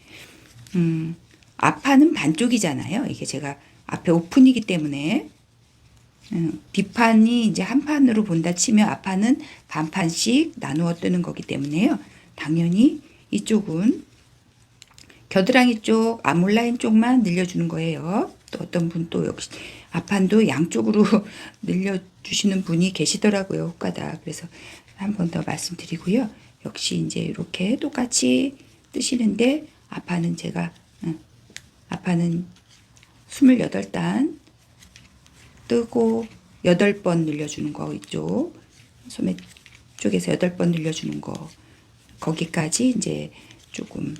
앞판은 반쪽이잖아요. 이게 제가 앞에 오픈이기 때문에, 뒷판이 이제 한 판으로 본다 치면 앞판은 반판씩 나누어 뜨는 거기 때문에요. 당연히 이쪽은 겨드랑이 쪽, 아몰라인 쪽만 늘려주는 거예요. 또 어떤 분 또 역시 앞판도 양쪽으로 늘려주시는 분이 계시더라고요. 혹가다. 그래서 한 번 더 말씀드리고요. 역시 이제 이렇게 똑같이 뜨시는데, 앞판은 제가 앞판은 28단 뜨고 8번 늘려주는 거, 이쪽 소매 쪽에서 8번 늘려주는 거, 거기까지 이제 조금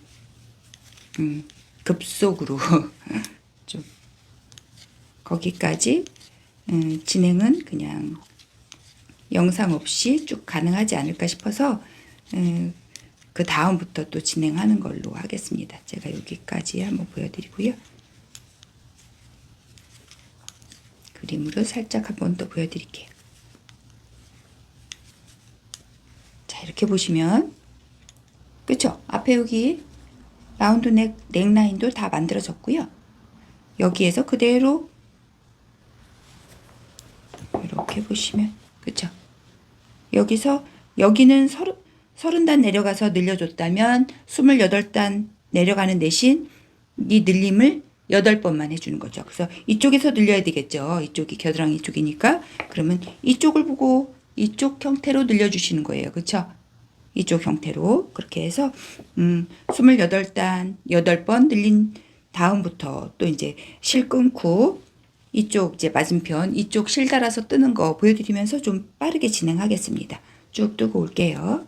급속으로 좀 거기까지 진행은 그냥 영상 없이 쭉 가능하지 않을까 싶어서 그 다음부터 또 진행하는 걸로 하겠습니다. 제가 여기까지 한번 보여드리고요. 그림으로 살짝 한번 더 보여드릴게요. 자, 이렇게 보시면 그쵸? 앞에 여기 라운드 넥라인도 다 만들어졌고요. 여기에서 그대로 이렇게 보시면 그쵸? 여기서 여기는 30단 내려가서 늘려줬다면 28단 내려가는 대신 이 늘림을 8번만 해주는 거죠. 그래서 이쪽에서 늘려야 되겠죠. 이쪽이 겨드랑이 쪽이니까. 그러면 이쪽을 보고 이쪽 형태로 늘려주시는 거예요. 그쵸? 이쪽 형태로 그렇게 해서 28단 8번 늘린 다음부터 또 이제 실 끊고 이쪽 이제 맞은편 이쪽 실 달아서 뜨는 거 보여드리면서 좀 빠르게 진행하겠습니다. 쭉 뜨고 올게요.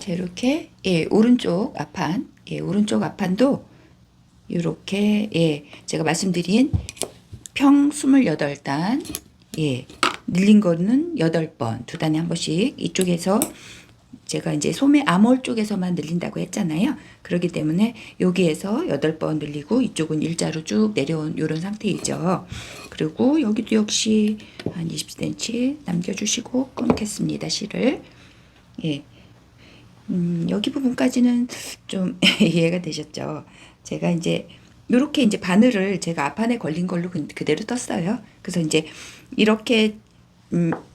자, 이렇게 오른쪽 앞판 오른쪽 앞판도 이렇게 제가 말씀드린 평 28단 늘린 거는 8번, 두 단에 한 번씩 이쪽에서 제가 이제 소매 암홀 쪽에서만 늘린다고 했잖아요. 그렇기 때문에 여기에서 8번 늘리고 이쪽은 일자로 쭉 내려온 이런 상태이죠. 그리고 여기도 역시 한 20cm 남겨주시고 끊겠습니다. 실을. 여기 부분까지는 좀 이해가 되셨죠? 제가 이제 이렇게 이제 바늘을 제가 앞판에 걸린 걸로 그대로 떴어요. 그래서 이제 이렇게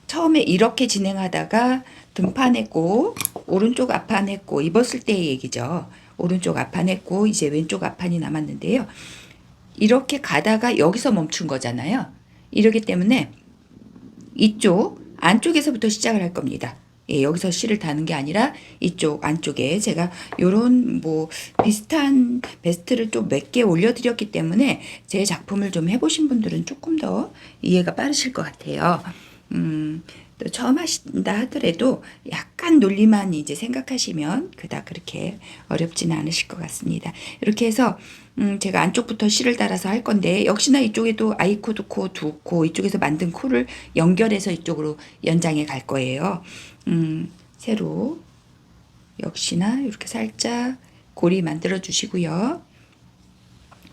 처음에 이렇게 진행하다가 등판 했고 오른쪽 앞판 했고 입었을 때의 얘기죠. 오른쪽 앞판 했고 이제 왼쪽 앞판이 남았는데요. 이렇게 가다가 여기서 멈춘 거잖아요. 이러기 때문에 이쪽 안쪽에서부터 시작을 할 겁니다. 여기서 실을 다는 게 아니라 이쪽 안쪽에 제가 요런 뭐 비슷한 베스트를 좀 몇 개 올려드렸기 때문에 제 작품을 좀 해보신 분들은 조금 더 이해가 빠르실 것 같아요. 또 처음 하신다 하더라도 약간 논리만 이제 생각하시면 그닥 그렇게 어렵지는 않으실 것 같습니다. 이렇게 해서 제가 안쪽부터 실을 달아서 할 건데 역시나 이쪽에도 아이코드 코, 두 코 이쪽에서 만든 코를 연결해서 이쪽으로 연장해 갈 거예요. 새로 역시나 이렇게 살짝 고리 만들어 주시고요.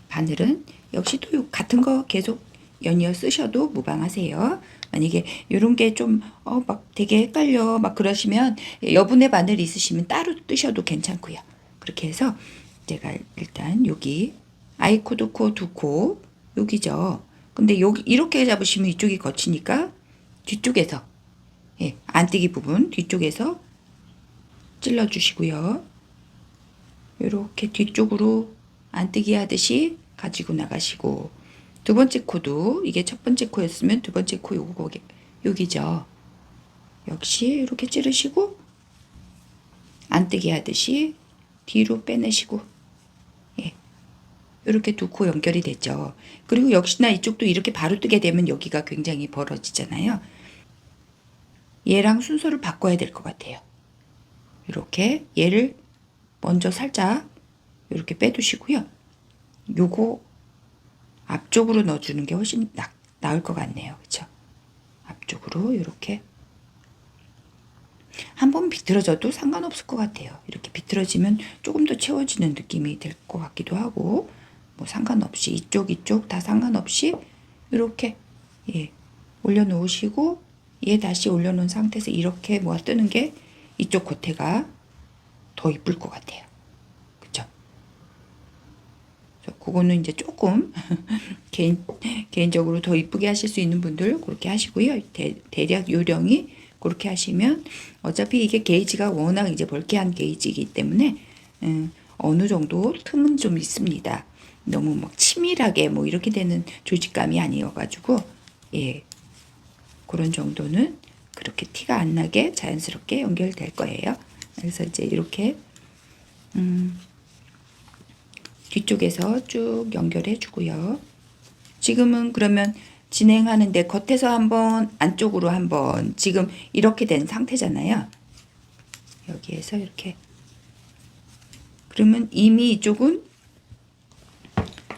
바늘은 역시 또 같은 거 계속 연이어 쓰셔도 무방하세요. 만약에 이런 게 좀 막 되게 헷갈려 막 그러시면 여분의 바늘 있으시면 따로 뜨셔도 괜찮고요. 그렇게 해서 제가 일단 여기 아이코드 코 두 코 여기죠. 근데 여기 이렇게 잡으시면 이쪽이 거치니까 뒤쪽에서 안뜨기 부분 뒤쪽에서 찔러 주시고요. 이렇게 뒤쪽으로 안뜨기 하듯이 가지고 나가시고 두 번째 코도 이게 첫 번째 코였으면 두 번째 코 요거 여기죠. 역시 이렇게 찌르시고 안뜨기 하듯이 뒤로 빼내시고 이렇게 두 코 연결이 됐죠. 그리고 역시나 이쪽도 이렇게 바로 뜨게 되면 여기가 굉장히 벌어지잖아요. 얘랑 순서를 바꿔야 될 것 같아요. 이렇게 얘를 먼저 살짝 이렇게 빼두시고요. 요거 앞쪽으로 넣어주는 게 훨씬 나을 것 같네요. 그쵸? 앞쪽으로 이렇게 한번 비틀어져도 상관없을 것 같아요. 이렇게 비틀어지면 조금 더 채워지는 느낌이 될 것 같기도 하고 뭐 상관없이 이쪽 다 상관없이 이렇게 올려놓으시고 얘 다시 올려놓은 상태에서 이렇게 모아 뜨는 게 이쪽 겉에가 더 이쁠 것 같아요. 그쵸? 그거는 이제 조금 개인적으로 더 이쁘게 하실 수 있는 분들 그렇게 하시고요. 대략 요령이 그렇게 하시면 어차피 이게 게이지가 워낙 이제 벌게한 게이지이기 때문에 어느 정도 틈은 좀 있습니다. 너무 막 치밀하게 뭐 이렇게 되는 조직감이 아니어가지고 그런 정도는 그렇게 티가 안 나게 자연스럽게 연결될 거예요. 그래서 이제 이렇게 뒤쪽에서 쭉 연결해 주고요. 지금은 그러면 진행하는데 겉에서 한번 안쪽으로 한번 지금 이렇게 된 상태잖아요. 여기에서 이렇게. 그러면 이미 이쪽은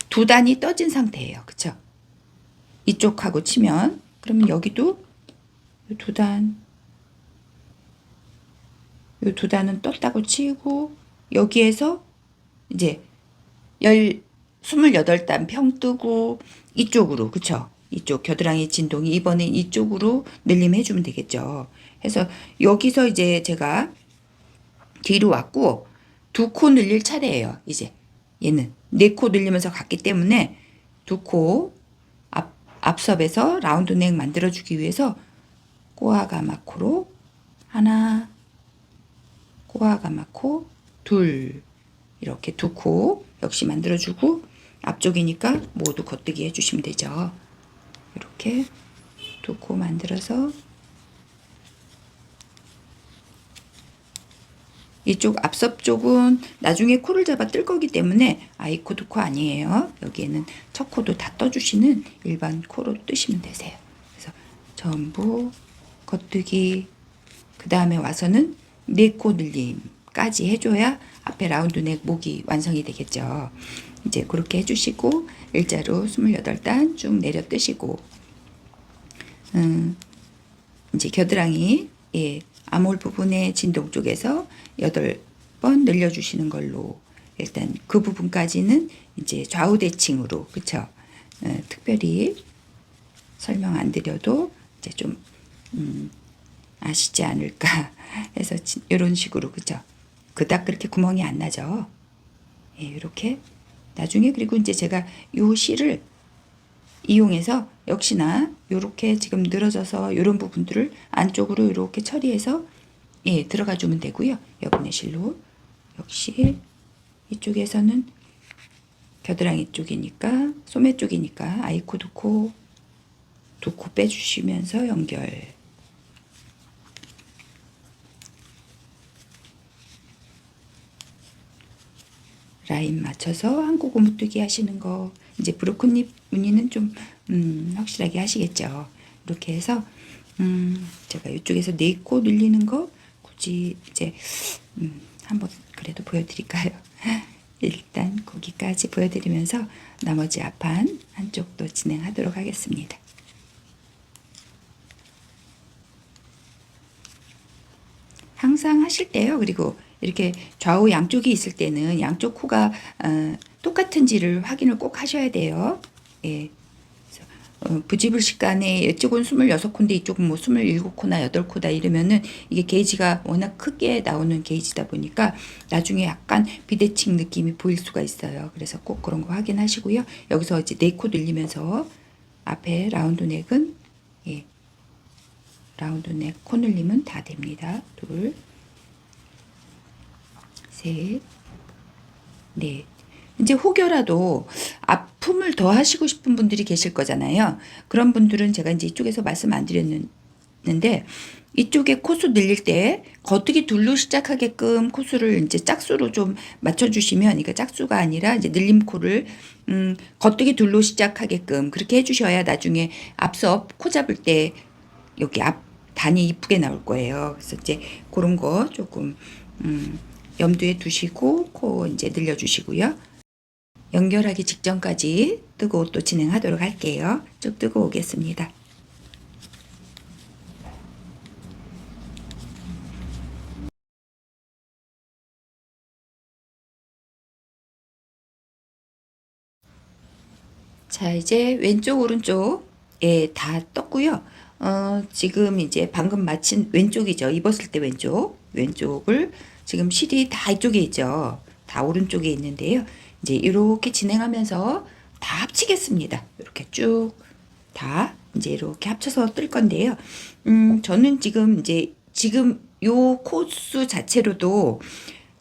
두 단이 떠진 상태예요. 그쵸? 이쪽하고 치면. 그러면 여기도 두 단, 이 두 단은 떴다고 치고, 여기에서 이제 28단 평 뜨고, 이쪽으로, 그쵸? 이쪽 겨드랑이 진동이 이번엔 이쪽으로 늘림해 주면 되겠죠. 해서 여기서 이제 제가 뒤로 왔고, 두 코 늘릴 차례예요. 이제 얘는 네 코 늘리면서 갔기 때문에 두 코 앞섭에서 라운드넥 만들어주기 위해서 꼬아가마코로 하나, 꼬아가마코 둘, 이렇게 두 코 역시 만들어주고, 앞쪽이니까 모두 겉뜨기 해주시면 되죠. 이렇게 두 코 만들어서 이쪽 앞섭 쪽은 나중에 코를 잡아 뜰 거기 때문에 아이코 두 코 아니에요. 여기에는 첫 코도 다 떠주시는 일반 코로 뜨시면 되세요. 그래서 전부 겉뜨기, 그 다음에 와서는 네 코 늘림까지 해줘야 앞에 라운드넥 목이 완성이 되겠죠. 이제 그렇게 해주시고 일자로 28단 쭉 내려 뜨시고, 이제 겨드랑이, 예, 아몰 부분의 진동 쪽에서 8번 늘려주시는 걸로, 일단 그 부분까지는 이제 좌우 대칭으로, 그쵸? 특별히 설명 안 드려도 이제 좀 아시지 않을까 해서 이런 식으로, 그쵸? 그닥 그렇게 구멍이 안 나죠. 예, 이렇게 나중에. 그리고 이제 제가 요 실을 이용해서 역시나 요렇게 지금 늘어져서 요런 부분들을 안쪽으로 이렇게 처리해서, 예, 들어가 주면 되고요. 여분의 실로 역시 이쪽에서는 겨드랑이 쪽이니까, 소매 쪽이니까 아이코 두 코 빼주시면서 연결. 라인 맞춰서 한국 고무뜨기 하시는 거, 이제 브로콜리 무늬는 좀 확실하게 하시겠죠. 이렇게 해서 제가 이쪽에서 네 코 늘리는 거 굳이 이제 한번 그래도 보여드릴까요? 일단 거기까지 보여드리면서 나머지 앞판 한쪽도 진행하도록 하겠습니다. 항상 하실 때요. 그리고 이렇게 좌우 양쪽이 있을 때는 양쪽 코가 똑같은지를 확인을 꼭 하셔야 돼요. 예. 부지불식간에 이쪽은 26코인데 이쪽은 뭐 27코나 8코다 이러면은 이게 게이지가 워낙 크게 나오는 게이지다 보니까 나중에 약간 비대칭 느낌이 보일 수가 있어요. 그래서 꼭 그런 거 확인하시고요. 여기서 이제 4코 늘리면서 앞에 라운드 넥은, 예, 라운드 넥 코 늘리면 다 됩니다. 둘, 셋, 넷. 이제 혹여라도 아픔을 더 하시고 싶은 분들이 계실 거잖아요. 그런 분들은 제가 이제 이쪽에서 말씀 안 드렸는데, 이쪽에 코수 늘릴 때 겉뜨기 둘로 시작하게끔 코수를 이제 짝수로 좀 맞춰주시면, 그러니까 짝수가 아니라 이제 늘림 코를 겉뜨기 둘로 시작하게끔 그렇게 해주셔야 나중에 앞섭 코 잡을 때 여기 앞 단이 이쁘게 나올 거예요. 그래서 이제 그런 거 조금 염두에 두시고 코 이제 늘려주시고요. 연결하기 직전까지 뜨고 또 진행하도록 할게요. 쭉 뜨고 오겠습니다. 자, 이제 왼쪽 오른쪽, 예, 다 떴고요. 지금 이제 방금 마친 왼쪽이죠. 입었을 때 왼쪽을 지금 실이 다 이쪽에 있죠. 다 오른쪽에 있는데요. 이제 이렇게 진행하면서 다 합치겠습니다. 이렇게 쭉 다 이제 이렇게 합쳐서 뜰 건데요. 저는 지금 요 코스 자체로도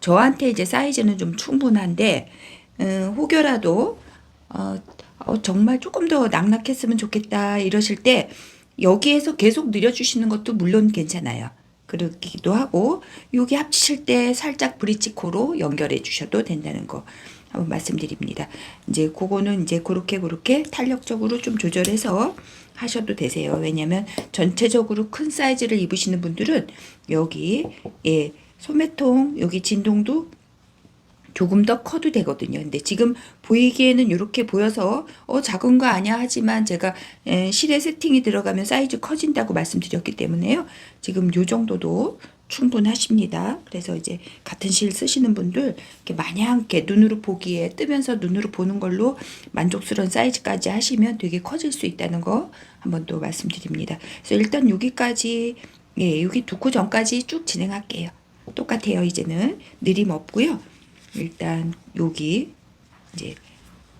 저한테 이제 사이즈는 좀 충분한데, 혹여라도 정말 조금 더 낙낙했으면 좋겠다 이러실 때 여기에서 계속 늘려주시는 것도 물론 괜찮아요. 그러기도 하고, 여기 합치실 때 살짝 브릿지 코로 연결해 주셔도 된다는 거 한번 말씀드립니다. 이제 그거는 이제 그렇게 탄력적으로 좀 조절해서 하셔도 되세요. 왜냐면 전체적으로 큰 사이즈를 입으시는 분들은 여기, 예, 소매통 여기 진동도 조금 더 커도 되거든요. 근데 지금 보이기에는 이렇게 보여서 작은 거 아니야 하지만 제가 실에 세팅이 들어가면 사이즈 커진다고 말씀드렸기 때문에요. 지금 요 정도도 충분하십니다. 그래서 이제 같은 실 쓰시는 분들 이렇게 마냥 이렇게 눈으로 보기에 뜨면서 눈으로 보는 걸로 만족스러운 사이즈까지 하시면 되게 커질 수 있다는 거 한번 또 말씀드립니다. 그래서 일단 여기까지 여기 두 코 전까지 쭉 진행할게요. 똑같아요. 이제는 느림 없고요. 일단 여기 이제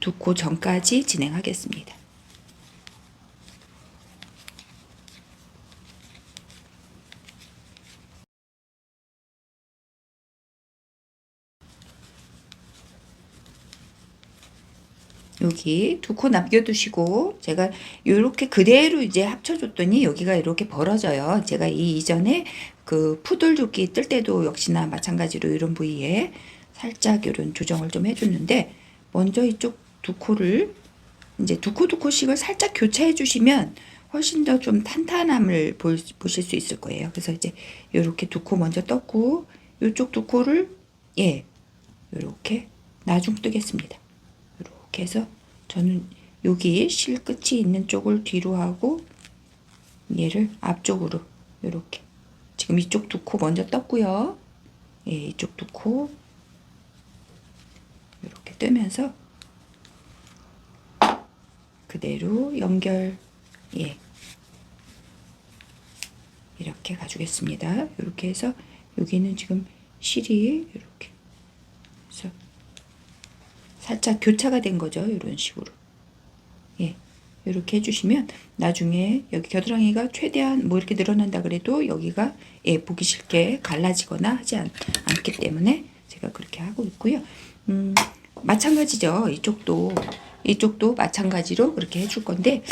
두 코 전까지 진행하겠습니다. 여기 두 코 남겨두시고 제가 이렇게 그대로 이제 합쳐줬더니 여기가 이렇게 벌어져요. 제가 이 이전에 그 푸들조끼 뜰 때도 역시나 마찬가지로 이런 부위에 살짝 이런 조정을 좀 해줬는데 먼저 이쪽 두 코를 이제 두 코씩을 살짝 교차해 주시면 훨씬 더 좀 탄탄함을 보실 수 있을 거예요. 그래서 이제 이렇게 두 코 먼저 떴고 이쪽 두 코를 이렇게 나중 뜨겠습니다. 이렇게 해서 저는 여기 실 끝이 있는 쪽을 뒤로 하고 얘를 앞쪽으로 이렇게 지금 이쪽 두 코 먼저 떴고요. 이쪽 두 코 이렇게 뜨면서 그대로 연결 이렇게 가주겠습니다. 이렇게 해서 여기는 지금 실이 이렇게 해서 살짝 교차가 된 거죠. 이런 식으로 이렇게 해주시면 나중에 여기 겨드랑이가 최대한 뭐 이렇게 늘어난다 그래도 여기가 보기 싫게 갈라지거나 하지 않기 때문에 제가 그렇게 하고 있고요. 마찬가지죠. 이쪽도 마찬가지로 그렇게 해줄 건데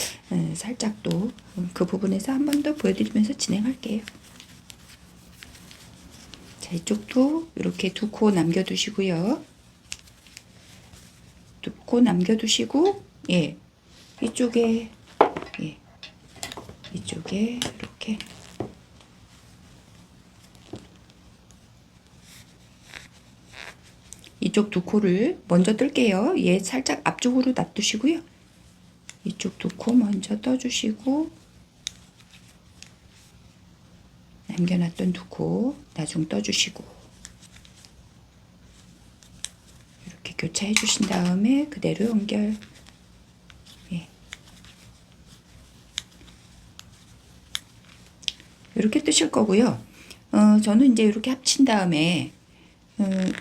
살짝 또 그 부분에서 한 번 더 보여드리면서 진행할게요. 자, 이쪽도 이렇게 두 코 남겨두시고요. 두 코 남겨두시고 이쪽에 이렇게 이쪽 두 코를 먼저 뜰게요. 얘 살짝 앞쪽으로 놔두시고요. 이쪽 두 코 먼저 떠주시고 남겨놨던 두 코 나중 떠주시고 이렇게 교차해 주신 다음에 그대로 연결 이렇게 뜨실 거고요. 저는 이제 이렇게 합친 다음에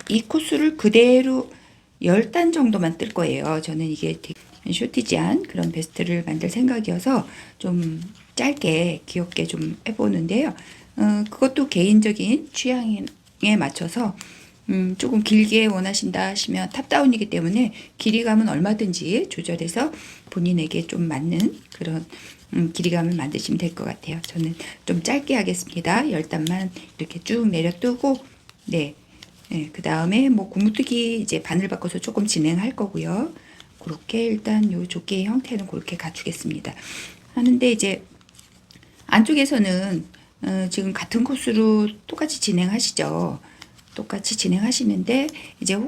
이 코스를 그대로 10단 정도만 뜰 거예요. 저는 이게 되게 쇼티지한 그런 베스트를 만들 생각이어서 좀 짧게 귀엽게 좀 해보는데요. 그것도 개인적인 취향에 맞춰서 조금 길게 원하신다 하시면 탑다운이기 때문에 길이감은 얼마든지 조절해서 본인에게 좀 맞는 그런 길이감을 만드시면 될 것 같아요. 저는 좀 짧게 하겠습니다. 10단만 이렇게 쭉 내려 뜨고 그 다음에 뭐 고무뜨기 이제 바늘 바꿔서 조금 진행할 거고요. 그렇게 일단 요 조끼의 형태는 그렇게 갖추겠습니다. 하는데 이제 안쪽에서는 지금 같은 코스로 똑같이 진행하시죠. 똑같이 진행하시는데 이제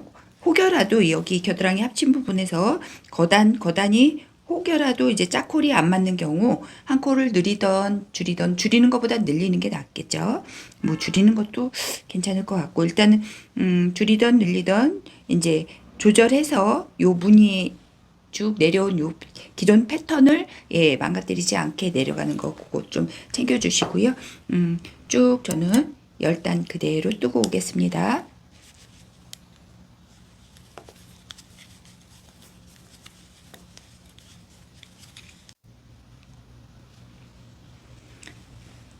혹여라도 여기 겨드랑이 합친 부분에서 거단이 혹여라도 이제 짝콜이 안 맞는 경우 한 콜을 늘리던 줄이는 것보다 늘리는 게 낫겠죠. 뭐 줄이는 것도 괜찮을 것 같고 일단은 줄이던 늘리던 이제 조절해서 요 무늬 쭉 내려온 요 기존 패턴을 망가뜨리지 않게 내려가는 거 그거 좀 챙겨주시고요. 쭉 저는 10단 그대로 뜨고 오겠습니다.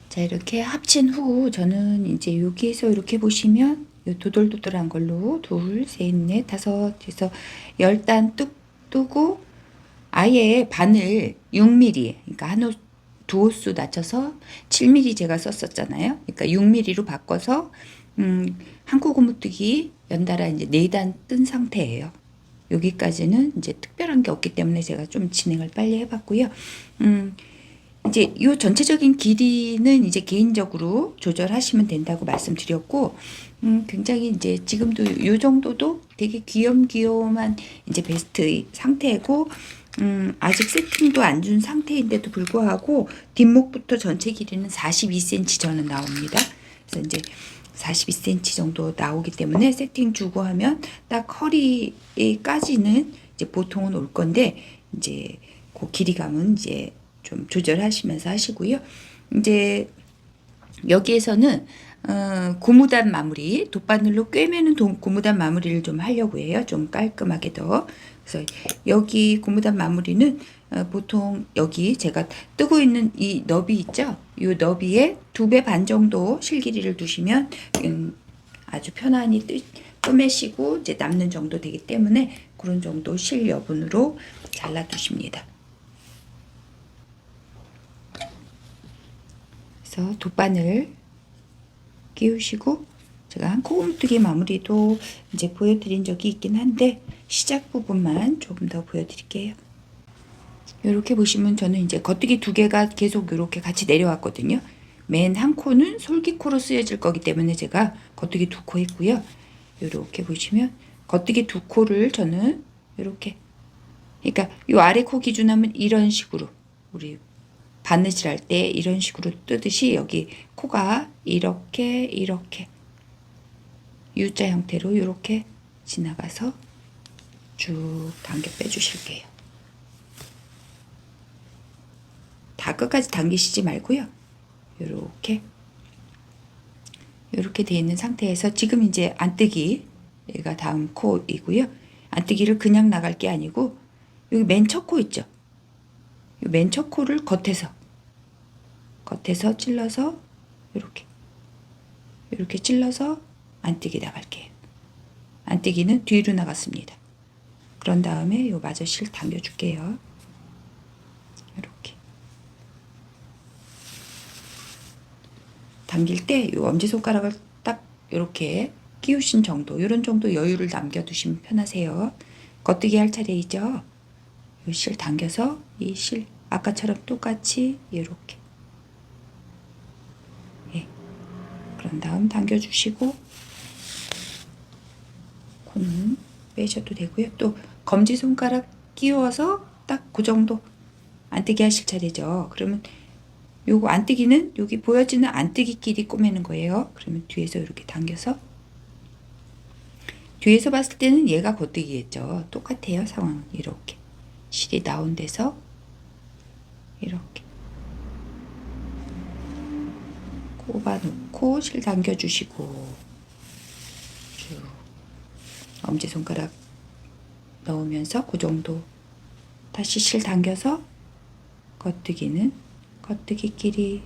자, 이렇게 합친 후 저는 이제 여기에서 이렇게 보시면 요 도돌도돌한 걸로 둘, 셋, 넷, 다섯 해서 10단 뜨고 아예 바늘 6mm 그러니까 두 호수 낮춰서 7mm 제가 썼었잖아요. 그러니까 6mm로 바꿔서 한 코 고무뜨기 연달아 이제 4단 뜬 상태예요. 여기까지는 이제 특별한 게 없기 때문에 제가 좀 진행을 빨리 해봤고요. 이제 요 전체적인 길이는 이제 개인적으로 조절하시면 된다고 말씀드렸고, 굉장히 이제 지금도 요 정도도 되게 귀염귀염한 이제 베스트 상태고, 아직 세팅도 안 준 상태인데도 불구하고 뒷목부터 전체 길이는 42cm 저는 나옵니다. 그래서 이제 42cm 정도 나오기 때문에 세팅 주고 하면 딱 허리까지는 이제 보통은 올 건데, 이제 그 길이감은 이제 좀 조절하시면서 하시고요. 이제 여기에서는 고무단 마무리, 돗바늘로 꿰매는 고무단 마무리를 좀 하려고 해요. 좀 깔끔하게 더. 그래서 여기 고무단 마무리는 보통 여기 제가 뜨고 있는 이 너비 있죠? 이 너비에 2배 반 정도 실 길이를 두시면 아주 편안히 꿰매시고 이제 남는 정도 되기 때문에 그런 정도 실 여분으로 잘라 두십니다. 그래서 돗바늘 끼우시고, 제가 한 코금뜨기 마무리도 이제 보여드린 적이 있긴 한데 시작 부분만 조금 더 보여드릴게요. 이렇게 보시면 저는 이제 겉뜨기 2개가 계속 이렇게 같이 내려왔거든요. 맨 한 코는 솔기코로 쓰여질 거기 때문에 제가 겉뜨기 2코 했고요. 이렇게 보시면 겉뜨기 2코를 저는 이렇게, 그러니까 이 아래 코 기준하면 이런 식으로 우리 바느질 할 때 이런 식으로 뜨듯이 여기 코가 이렇게 U자 형태로 이렇게 지나가서 쭉 당겨 빼주실게요. 다 끝까지 당기시지 말고요. 이렇게 되어 있는 상태에서 지금 이제 안뜨기가 다음 코이고요. 안뜨기를 그냥 나갈 게 아니고 여기 맨 첫 코 있죠. 맨 첫 코를 겉에서 찔러서 이렇게 찔러서 안뜨기 나갈게요. 안뜨기는 뒤로 나갔습니다. 그런 다음에 요 마저 실 당겨줄게요. 이렇게 당길 때 요 엄지손가락을 딱 이렇게 끼우신 정도, 이런 정도 여유를 남겨두시면 편하세요. 겉뜨기 할 차례이죠. 요 실 당겨서 이 실 아까처럼 똑같이 이렇게, 그런 다음 당겨주시고 코는 빼셔도 되고요. 또 검지손가락 끼워서 딱 그 정도 안뜨기 하실 차례죠. 그러면 요거 안뜨기는 여기 보여지는 안뜨기끼리 꼬매는 거예요. 그러면 뒤에서 이렇게 당겨서, 뒤에서 봤을 때는 얘가 겉뜨기겠죠. 똑같아요. 상황은 이렇게 실이 나온 데서 이렇게 꼽아놓고 실 당겨주시고 쭉 엄지손가락 넣으면서 그 정도 다시 실 당겨서 겉뜨기는 겉뜨기끼리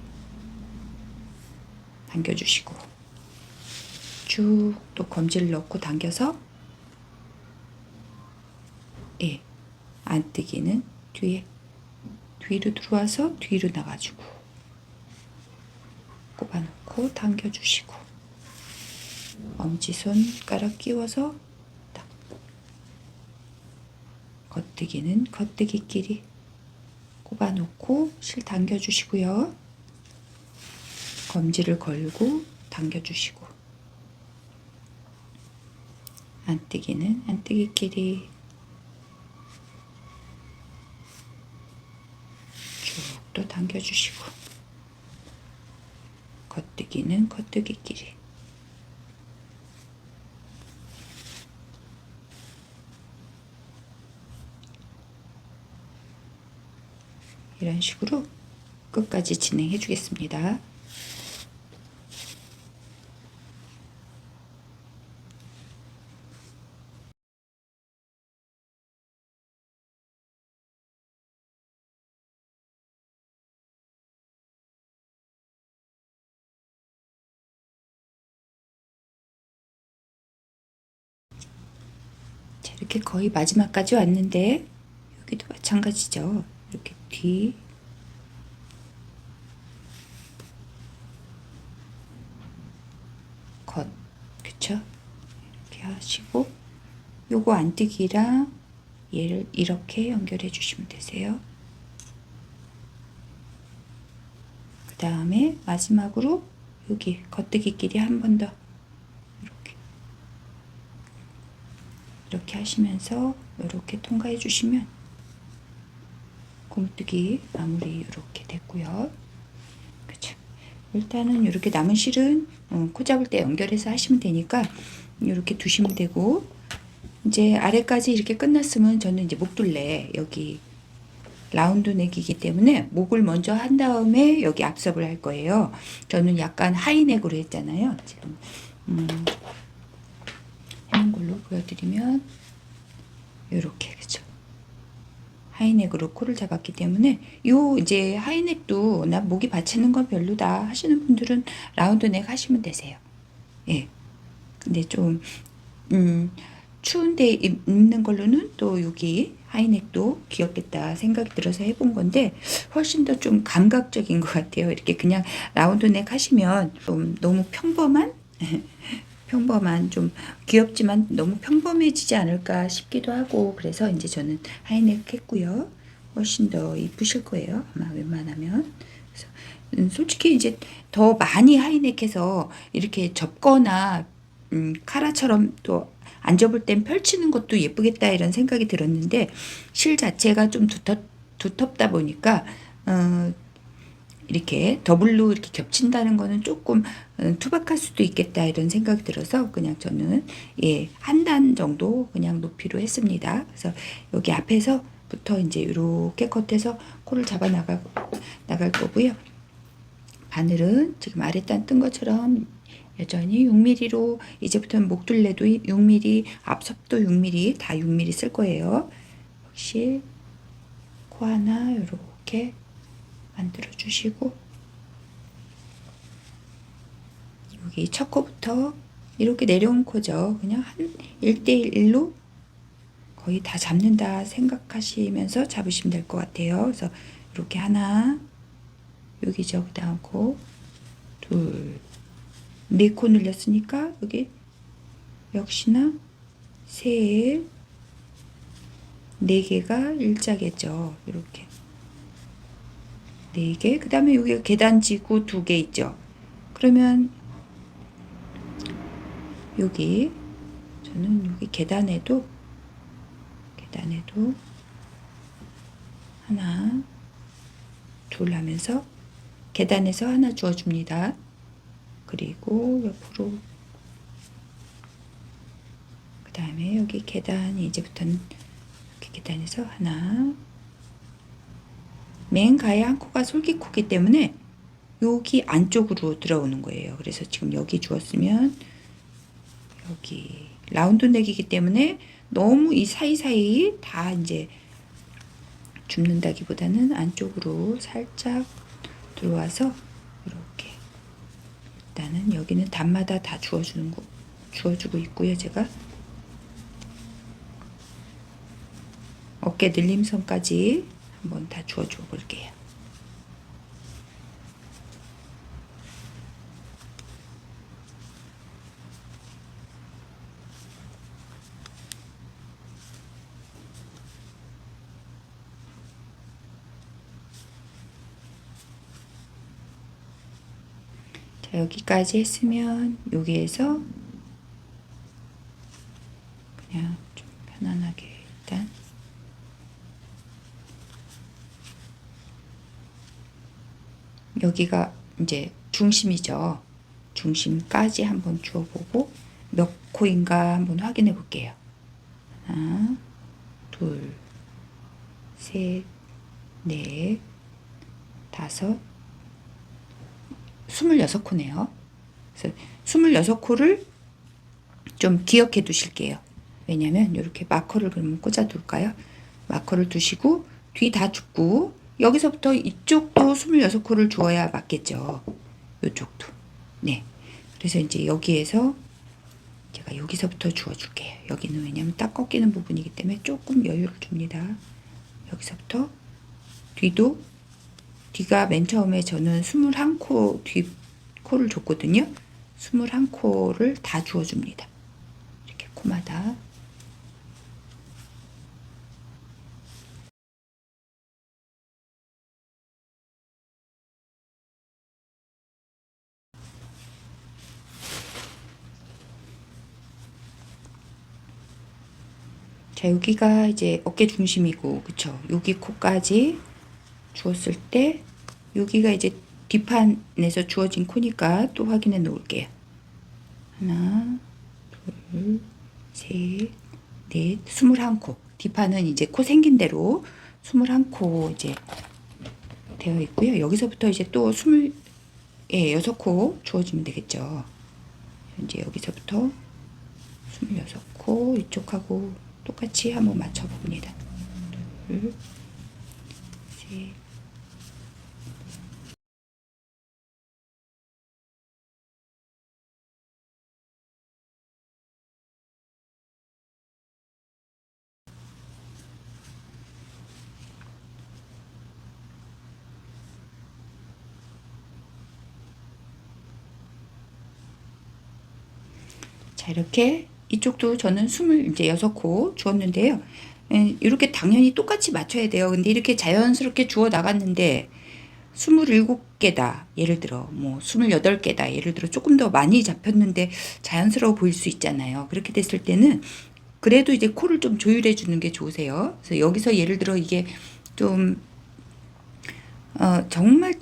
당겨주시고 쭉 또 검지를 넣고 당겨서, 안뜨기는 뒤로 들어와서 뒤로 나가지고 꼽아놓고 당겨주시고 엄지손가락 끼워서 딱 겉뜨기는 겉뜨기끼리 꼽아놓고 실 당겨주시고요. 검지를 걸고 당겨주시고 안뜨기는 안뜨기끼리 쭉 또 당겨주시고 겉뜨기는 겉뜨기끼리 이런 식으로 끝까지 진행해 주겠습니다. 자, 이렇게 거의 마지막까지 왔는데 여기도 마찬가지죠. 이렇게 뒤 겉, 그쵸? 이렇게 하시고 요거 안뜨기랑 얘를 이렇게 연결해 주시면 되세요. 다음에 마지막으로 여기 겉뜨기끼리 한 번 더 이렇게 하시면서 이렇게 통과해 주시면 고무뜨기 마무리 이렇게 됐고요. 그쵸? 일단은 이렇게 남은 실은 코 잡을 때 연결해서 하시면 되니까 이렇게 두시면 되고, 이제 아래까지 이렇게 끝났으면 저는 이제 목둘레 여기 라운드 넥이기 때문에 목을 먼저 한 다음에 여기 앞섭을 할 거예요. 저는 약간 하이넥으로 했잖아요. 지금 하는 걸로 보여드리면 이렇게, 그죠? 하이넥으로 코를 잡았기 때문에 요 이제 하이넥도 나 목이 받치는 건 별로다 하시는 분들은 라운드 넥 하시면 되세요. 예. 근데 좀 추운데 입는 걸로는 또 여기 하이넥도 귀엽겠다 생각이 들어서 해본 건데 훨씬 더 좀 감각적인 것 같아요. 이렇게 그냥 라운드 넥 하시면 좀 너무 평범한 좀 귀엽지만 너무 평범해지지 않을까 싶기도 하고, 그래서 이제 저는 하이넥 했고요. 훨씬 더 이쁘실 거예요. 아마 웬만하면. 그래서 솔직히 이제 더 많이 하이넥해서 이렇게 접거나 카라처럼 또 안 접을 땐 펼치는 것도 예쁘겠다 이런 생각이 들었는데, 실 자체가 좀 두텁다 보니까 이렇게 더블로 이렇게 겹친다는 거는 조금 투박할 수도 있겠다 이런 생각이 들어서 그냥 저는 한 단 정도 그냥 높이로 했습니다. 그래서 여기 앞에서부터 이제 이렇게 겉에서 코를 잡아 나갈 거고요. 바늘은 지금 아랫단 뜬 것처럼 여전히 6mm로, 이제부터는 목둘레도 6mm, 앞섭도 6mm, 다 6mm 쓸 거예요. 역시 코 하나 이렇게 만들어 주시고, 여기 첫 코부터 이렇게 내려온 코죠. 그냥 한 1대1로 거의 다 잡는다 생각하시면서 잡으시면 될 것 같아요. 그래서 이렇게 하나, 여기죠. 그 다음 코, 둘, 4코 늘렸으니까 여기 역시나 셋, 4개가 일자겠죠. 이렇게 4개. 그 다음에 여기 계단지구 2개 있죠. 그러면 여기 저는 여기 계단에도 하나, 둘 하면서 계단에서 하나 주어줍니다. 그리고 옆으로, 그 다음에 여기 계단이 이제부터는 이렇게 계단에서 하나, 맨 가에 한 코가 솔깃코기 때문에 여기 안쪽으로 들어오는 거예요. 그래서 지금 여기 주었으면 여기 라운드 넥이기 때문에 너무 이 사이사이 다 이제 줍는다기보다는 안쪽으로 살짝 들어와서 이렇게, 일단은 여기는 단마다 다 주어주고 있고요. 제가 어깨 늘림선까지 한번 다 주어줘 볼게요. 자, 여기까지 했으면 여기에서 그냥 좀 편안하게 일단 여기가 이제 중심이죠. 중심까지 한번 주어보고 몇 코인가 한번 확인해 볼게요. 하나, 둘, 셋, 넷, 다섯, 26코네요. 그래서 26코를 좀 기억해 두실게요. 왜냐면 이렇게 마커를 그러면 꽂아 둘까요? 마커를 두시고 뒤 다 줍고 여기서부터 이쪽도 26코를 주어야 맞겠죠. 이쪽도. 네. 그래서 이제 여기에서 제가 여기서부터 주어 줄게요. 여기는 왜냐면 딱 꺾이는 부분이기 때문에 조금 여유를 줍니다. 여기서부터 뒤가 맨 처음에 저는 21코 뒤 코를 줬거든요. 21코를 다 주어 줍니다. 이렇게 코마다. 자, 여기가 이제 어깨 중심이고, 그쵸? 여기 코까지 주었을 때, 여기가 이제 뒷판에서 주어진 코니까 또 확인해 놓을게요. 하나, 둘, 셋, 넷, 21코. 뒷판은 이제 코 생긴 대로 21코 이제 되어 있고요. 여기서부터 이제 또 26코 주어지면 되겠죠. 이제 여기서부터 26코 이쪽하고 똑같이 한번 맞춰봅니다. 둘, 셋, 자, 이렇게 이쪽도 저는 26코 주었는데요. 이렇게 당연히 똑같이 맞춰야 돼요. 근데 이렇게 자연스럽게 주어 나갔는데 27개다. 예를 들어 뭐 28개다. 예를 들어 조금 더 많이 잡혔는데 자연스러워 보일 수 있잖아요. 그렇게 됐을 때는 그래도 이제 코를 좀 조율해 주는 게 좋으세요. 그래서 여기서 예를 들어 이게 좀 정말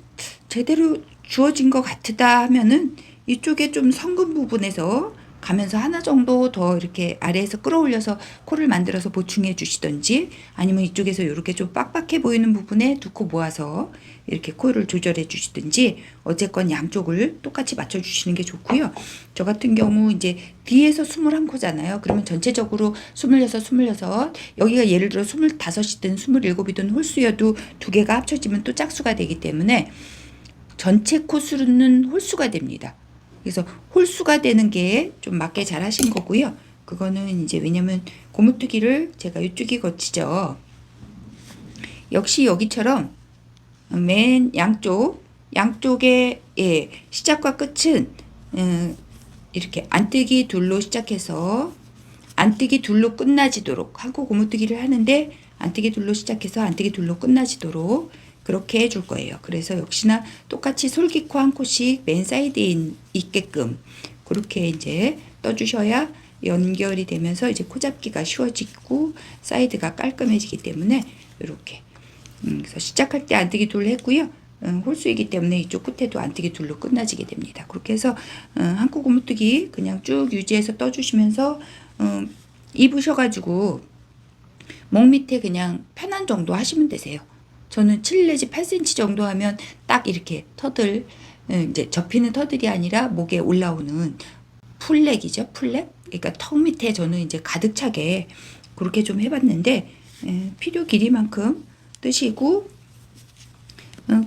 제대로 주어진 것 같다 하면은 이쪽에 좀 성근 부분에서 가면서 하나 정도 더 이렇게 아래에서 끌어올려서 코를 만들어서 보충해 주시던지, 아니면 이쪽에서 이렇게 좀 빡빡해 보이는 부분에 두 코 모아서 이렇게 코를 조절해 주시든지, 어쨌건 양쪽을 똑같이 맞춰 주시는 게 좋고요. 저 같은 경우 이제 뒤에서 21코잖아요. 그러면 전체적으로 26, 여기가 예를 들어 25이든 27이든 홀수여도 두 개가 합쳐지면 또 짝수가 되기 때문에 전체 코수는 홀수가 됩니다. 그래서 홀수가 되는 게 좀 맞게 잘 하신 거고요. 그거는 이제 왜냐면 고무뜨기를 제가 이쪽이 거치죠. 역시 여기처럼 맨 양쪽의 시작과 끝은 이렇게 안뜨기 둘로 시작해서 안뜨기 둘로 끝나지도록 하고, 고무뜨기를 하는데 안뜨기 둘로 시작해서 안뜨기 둘로 끝나지도록 그렇게 해줄 거예요. 그래서 역시나 똑같이 솔깃코 한 코씩 맨 사이드에 있게끔 그렇게 이제 떠주셔야 연결이 되면서 이제 코 잡기가 쉬워지고 사이드가 깔끔해지기 때문에 이렇게 그래서 시작할 때 안뜨기 둘 했고요. 홀수이기 때문에 이쪽 끝에도 안뜨기 둘로 끝나지게 됩니다. 그렇게 해서 한 코 고무뜨기 그냥 쭉 유지해서 떠주시면서 입으셔가지고 목 밑에 그냥 편한 정도 하시면 되세요. 저는 7 내지 8cm 정도 하면 딱 이렇게 터들, 이제 접히는 터들이 아니라 목에 올라오는 풀렉이죠. 풀렉. 그러니까 턱 밑에 저는 이제 가득 차게 그렇게 좀 해봤는데, 필요 길이만큼 뜨시고,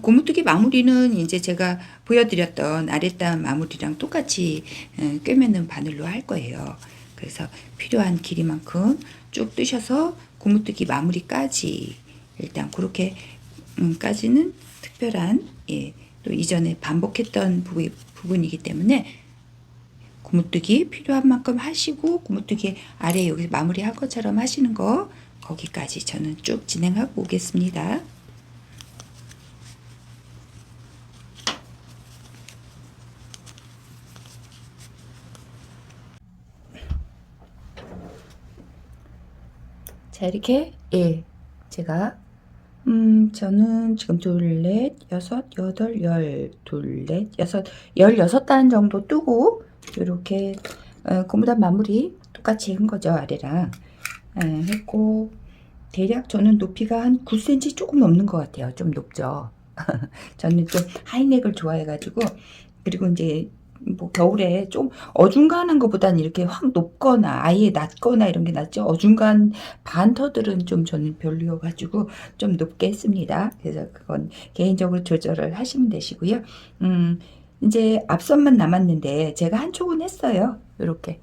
고무뜨기 마무리는 이제 제가 보여드렸던 아랫단 마무리랑 똑같이 꿰매는 바늘로 할 거예요. 그래서 필요한 길이만큼 쭉 뜨셔서 고무뜨기 마무리까지 일단 그렇게 까지는 특별한 또 이전에 반복했던 부분이기 때문에 고무뜨기 필요한 만큼 하시고, 고무뜨기 아래 여기 마무리한 것처럼 하시는 거 거기까지 저는 쭉 진행하고 오겠습니다. 자, 이렇게 제가 저는 지금 둘, 넷, 여섯, 여덟, 둘, 넷, 여섯, 16단 정도 뜨고 이렇게 고무단 마무리 똑같이 한 거죠. 아래랑 했고, 대략 저는 높이가 한 9cm 조금 넘는 것 같아요. 좀 높죠. 저는 좀 하이넥을 좋아해가지고. 그리고 이제 뭐 겨울에 좀 어중간한 것보다는 이렇게 확 높거나 아예 낮거나 이런 게 낫죠. 어중간 반터들은 좀 저는 별로여가지고 좀 높게 했습니다. 그래서 그건 개인적으로 조절을 하시면 되시고요. 이제 앞선만 남았는데 제가 한쪽은 했어요. 이렇게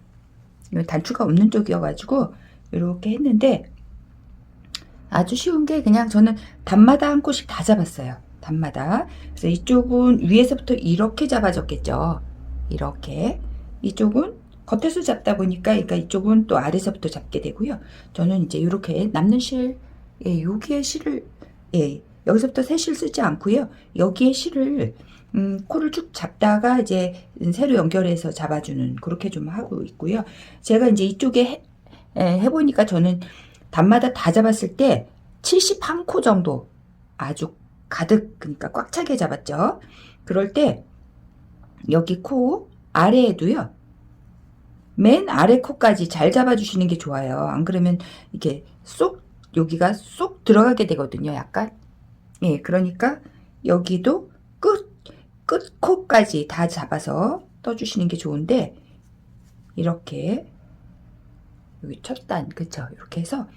단추가 없는 쪽이어가지고 이렇게 했는데, 아주 쉬운 게 그냥 저는 단마다 한 코씩 다 잡았어요. 단마다. 그래서 이쪽은 위에서부터 이렇게 잡아줬겠죠. 이렇게. 이쪽은 겉에서 잡다 보니까, 그러니까 이쪽은 또 아래서부터 잡게 되고요. 저는 이제 이렇게 남는 실, 여기에 실을, 여기서부터 새 실 쓰지 않고요. 여기에 실을 코를 쭉 잡다가 이제 새로 연결해서 잡아주는 그렇게 좀 하고 있고요. 제가 이제 이쪽에 해보니까 저는 단마다 다 잡았을 때 71코 정도 아주 가득, 그러니까 꽉 차게 잡았죠. 그럴 때 여기 코 아래에도요, 맨 아래 코까지 잘 잡아주시는 게 좋아요. 안 그러면 이게 쏙, 여기가 쏙 들어가게 되거든요. 약간. 예, 그러니까 여기도 끝 코까지 다 잡아서 떠주시는 게 좋은데, 이렇게 여기 첫 단, 그쵸? 이렇게 해서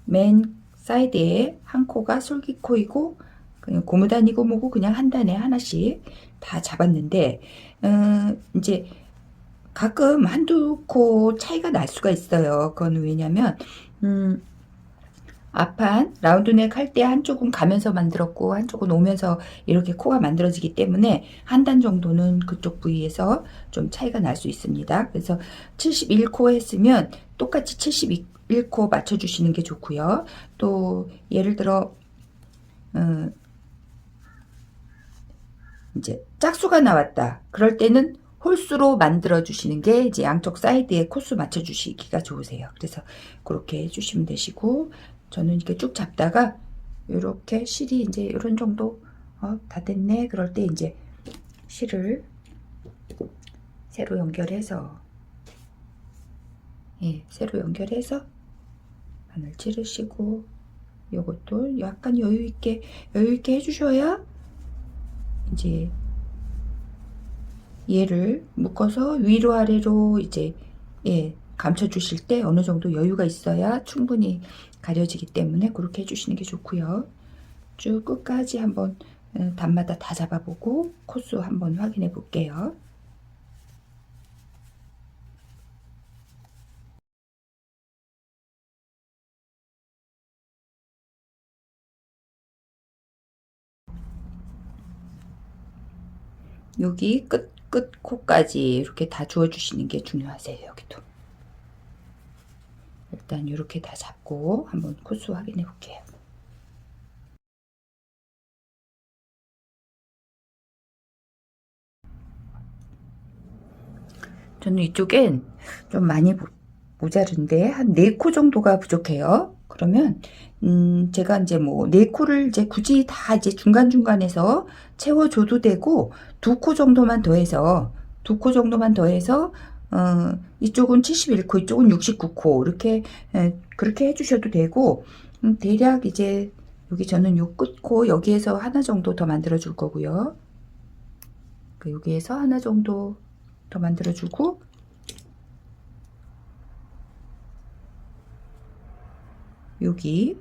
맨 사이드에 한 코가 솔깃코이고, 그냥 고무단이고 뭐고 그냥 한 단에 하나씩 다 잡았는데, 이제 가끔 한두 코 차이가 날 수가 있어요. 그건 왜냐면 앞판 라운드넥 할 때 한쪽은 가면서 만들었고 한쪽은 오면서 이렇게 코가 만들어지기 때문에 한 단 정도는 그쪽 부위에서 좀 차이가 날 수 있습니다. 그래서 71코 했으면 똑같이 71코 맞춰주시는 게 좋고요. 또 예를 들어 이제 짝수가 나왔다. 그럴 때는 홀수로 만들어 주시는 게 이제 양쪽 사이드에 코수 맞춰 주시기가 좋으세요. 그래서 그렇게 해주시면 되시고, 저는 이렇게 쭉 잡다가 이렇게 실이 이제 이런 정도 다 됐네. 그럴 때 이제 실을 새로 연결해서, 예, 새로 연결해서 바늘 찌르시고, 요것도 약간 여유 있게 해주셔야 이제 얘를 묶어서 위로 아래로 이제, 예, 감춰 주실 때 어느 정도 여유가 있어야 충분히 가려지기 때문에 그렇게 해주시는 게 좋고요. 쭉 끝까지 한번 단마다 다 잡아보고 코수 한번 확인해 볼게요. 여기 끝 코까지 이렇게 다 주워 주시는 게 중요하세요. 여기도 일단 이렇게 다 잡고 한번 코수 확인해 볼게요. 저는 이쪽엔 좀 많이 모자른데 한 4코 정도가 부족해요. 그러면 제가 이제 뭐 4코를 이제 굳이 다 이제 중간중간에서 채워줘도 되고 2코 정도만 더해서 2코 정도만 더해서 이쪽은 71코 이쪽은 69코 이렇게 그렇게 해주셔도 되고, 대략 이제 여기 저는 요 끝코 여기에서 하나 정도 더 만들어 줄 거고요. 여기에서 하나 정도 더 만들어주고, 여기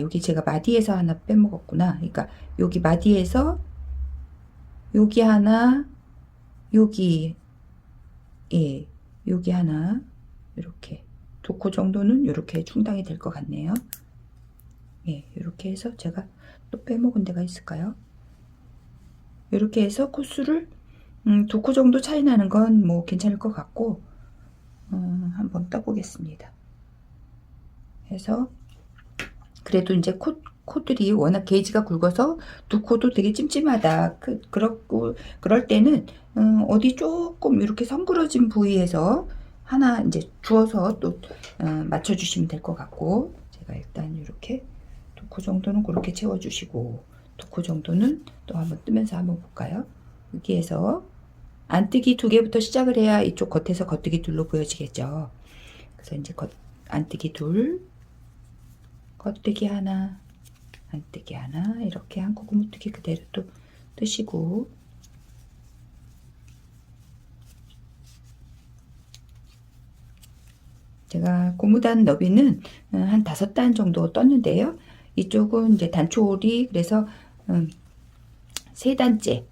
여기 제가 마디에서 하나 빼먹었구나. 그러니까 여기 마디에서 여기 하나, 여기, 예, 여기 하나, 이렇게 2코 정도는 이렇게 충당이 될 것 같네요. 예, 이렇게 해서 제가 또 빼먹은 데가 있을까요? 이렇게 해서 코수를 2코 정도 차이 나는 건 뭐 괜찮을 것 같고, 한번 떠보겠습니다. 해서 그래도 이제 코들이 워낙 게이지가 굵어서 2코도 되게 찜찜하다. 그렇고 그럴 때는 어디 조금 이렇게 성그러진 부위에서 하나 이제 주어서 또 맞춰주시면 될 것 같고, 제가 일단 이렇게 2코 정도는 그렇게 채워주시고 2코 정도는 또 한번 뜨면서 한번 볼까요? 여기에서 안뜨기 2개부터 시작을 해야 이쪽 겉에서 겉뜨기 둘로 보여지겠죠. 그래서 이제 안뜨기 둘, 겉뜨기 하나, 안뜨기 하나, 이렇게 한 코 고무뜨기 그대로 또 뜨시고, 제가 고무단 너비는 한 5단 정도 떴는데요. 이쪽은 이제 단초홀이, 그래서 3단째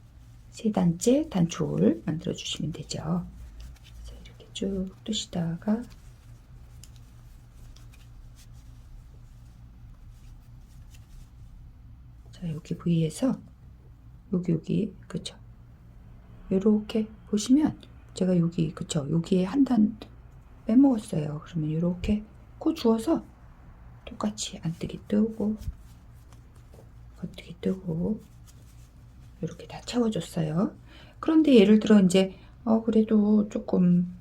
단초홀 만들어 주시면 되죠. 그래서 이렇게 쭉 뜨시다가 여기 부위에서 여기 그쵸, 요렇게 보시면 제가 여기 그쵸, 여기에 한 단 빼먹었어요. 그러면 이렇게 코 주어서 똑같이 안뜨기 뜨고 겉뜨기 뜨고 이렇게 다 채워줬어요. 그런데 예를 들어 이제 그래도 조금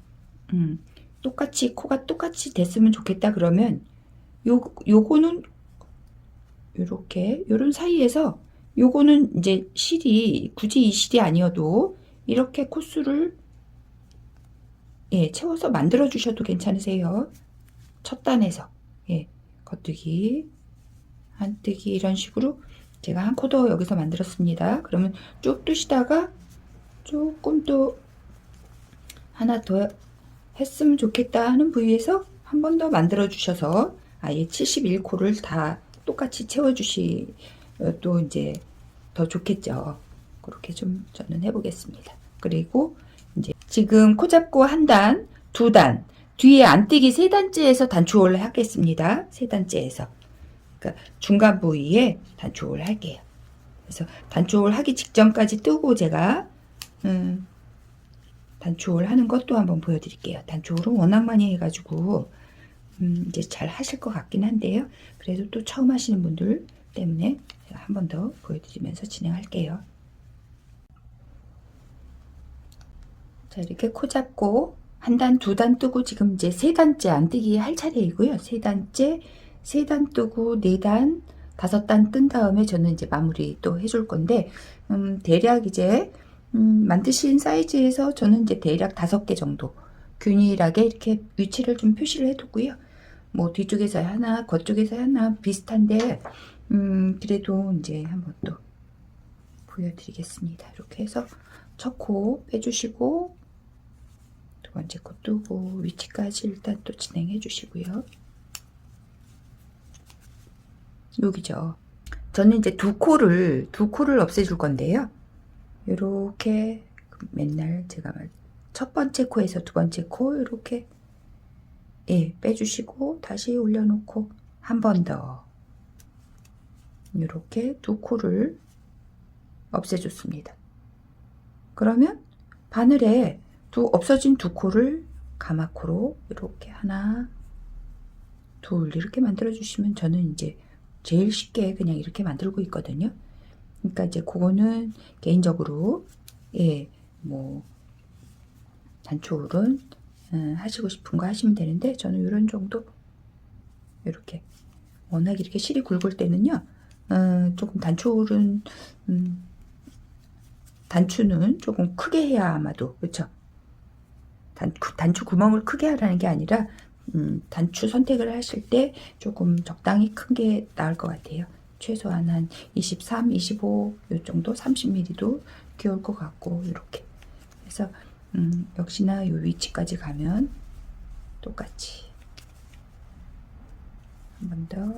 똑같이 코가 똑같이 됐으면 좋겠다 그러면 요거는 요렇게 요런 사이에서 요거는 이제 실이 굳이 이 실이 아니어도 이렇게 코스를 채워서 만들어 주셔도 괜찮으세요. 첫 단에서 겉뜨기, 안뜨기 이런 식으로 제가 한 코 더 여기서 만들었습니다. 그러면 쭉 뜨시다가 조금 또 하나 더 했으면 좋겠다 하는 부위에서 한 번 더 만들어 주셔서 아예 71코를 다 똑같이 채워 주시 또 이제 더 좋겠죠. 그렇게 좀 저는 해보겠습니다. 그리고 이제 지금 코 잡고 한 단, 두 단, 뒤에 안뜨기 세 단째에서 단추홀을 하겠습니다. 세 단째에서. 그러니까 중간 부위에 단추홀을 할게요. 그래서 단추홀 하기 직전까지 뜨고 제가 단추홀 하는 것도 한번 보여드릴게요. 단추홀은 워낙 많이 해가지고 이제 잘 하실 것 같긴 한데요. 그래도 또 처음 하시는 분들 때문에 제가 한 번 더 보여드리면서 진행할게요. 자, 이렇게 코 잡고 한 단, 두 단 뜨고 지금 이제 세 단째 안뜨기 할 차례이고요. 세 단째, 세 단 뜨고 네 단, 다섯 단 뜬 다음에 저는 이제 마무리 또 해줄 건데 대략 이제 만드신 사이즈에서 저는 이제 대략 5개 정도 균일하게 이렇게 위치를 좀 표시를 해두고요. 뭐 뒤쪽에서 하나, 겉쪽에서 하나 비슷한데 그래도 이제 한번 또 보여드리겠습니다. 이렇게 해서 첫 코 빼주시고 두 번째 코 뜨고 위치까지 일단 또 진행해 주시고요. 여기죠. 저는 이제 두 코를 없애줄 건데요. 이렇게 맨날 제가 첫 번째 코에서 두 번째 코 이렇게 빼주시고 다시 올려놓고 한 번 더 이렇게 두 코를 없애줬습니다. 그러면 바늘에 없어진 두 코를 가마코로 이렇게 하나, 둘 이렇게 만들어 주시면 저는 이제 제일 쉽게 그냥 이렇게 만들고 있거든요. 그러니까 이제 그거는 개인적으로 뭐 단추홀은 하시고 싶은 거 하시면 되는데 저는 이런 정도 이렇게 워낙 이렇게 실이 굵을 때는요 조금 단추홀은 단추는 조금 크게 해야 아마도 그렇죠. 단추 구멍을 크게 하라는 게 아니라 단추 선택을 하실 때 조금 적당히 큰 게 나을 것 같아요. 최소한 한 23, 25 요 정도 30mm도 귀여울 것 같고 이렇게 그래서 역시나 요 위치까지 가면 똑같이 한 번 더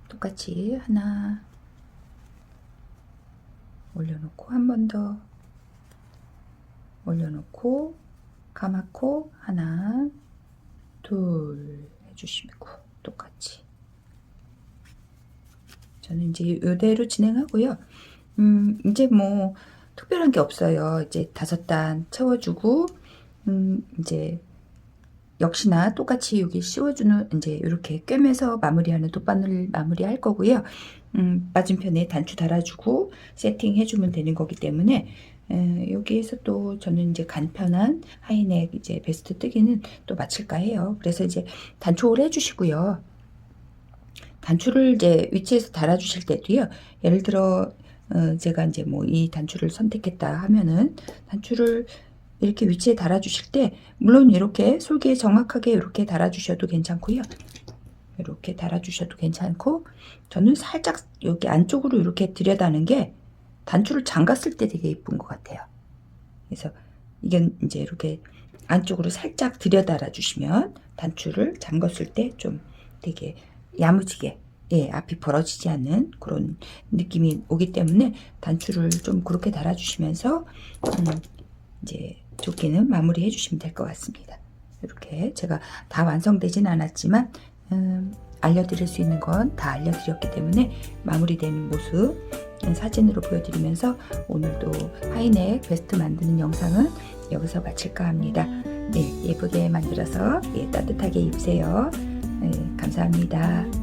똑같이 하나 올려놓고 한 번 더 올려놓고 가마코 하나 둘 해주시고 똑같이 저는 이제 이대로 진행하고요. 이제 뭐 특별한 게 없어요. 이제 5단 채워주고 이제 역시나 똑같이 여기 씌워주는 이제 이렇게 꿰매서 마무리하는 돗바늘 마무리할 거고요. 맞은편에 단추 달아주고 세팅해주면 되는 거기 때문에 여기에서 또 저는 이제 간편한 하이넥 이제 베스트 뜨기는 또 마칠까 해요. 그래서 이제 단추를 해주시고요. 단추를 이제 위치에서 달아주실 때도요. 예를 들어 제가 이제 뭐 이 단추를 선택했다 하면은 단추를 이렇게 위치에 달아주실 때 물론 이렇게 솔기에 정확하게 이렇게 달아주셔도 괜찮고요. 이렇게 달아주셔도 괜찮고 저는 살짝 여기 안쪽으로 이렇게 들여다는 게 단추를 잠갔을 때 되게 예쁜 것 같아요. 그래서 이게 이제 이렇게 안쪽으로 살짝 들여달아 주시면 단추를 잠갔을 때 좀 되게 야무지게 앞이 벌어지지 않는 그런 느낌이 오기 때문에 단추를 좀 그렇게 달아주시면서 이제 조끼는 마무리 해주시면 될 것 같습니다. 이렇게 제가 다 완성되진 않았지만 알려드릴 수 있는 건 다 알려드렸기 때문에 마무리되는 모습 사진으로 보여드리면서 오늘도 하이넥 베스트 만드는 영상은 여기서 마칠까 합니다. 네, 예쁘게 만들어서 따뜻하게 입으세요. 네, 감사합니다.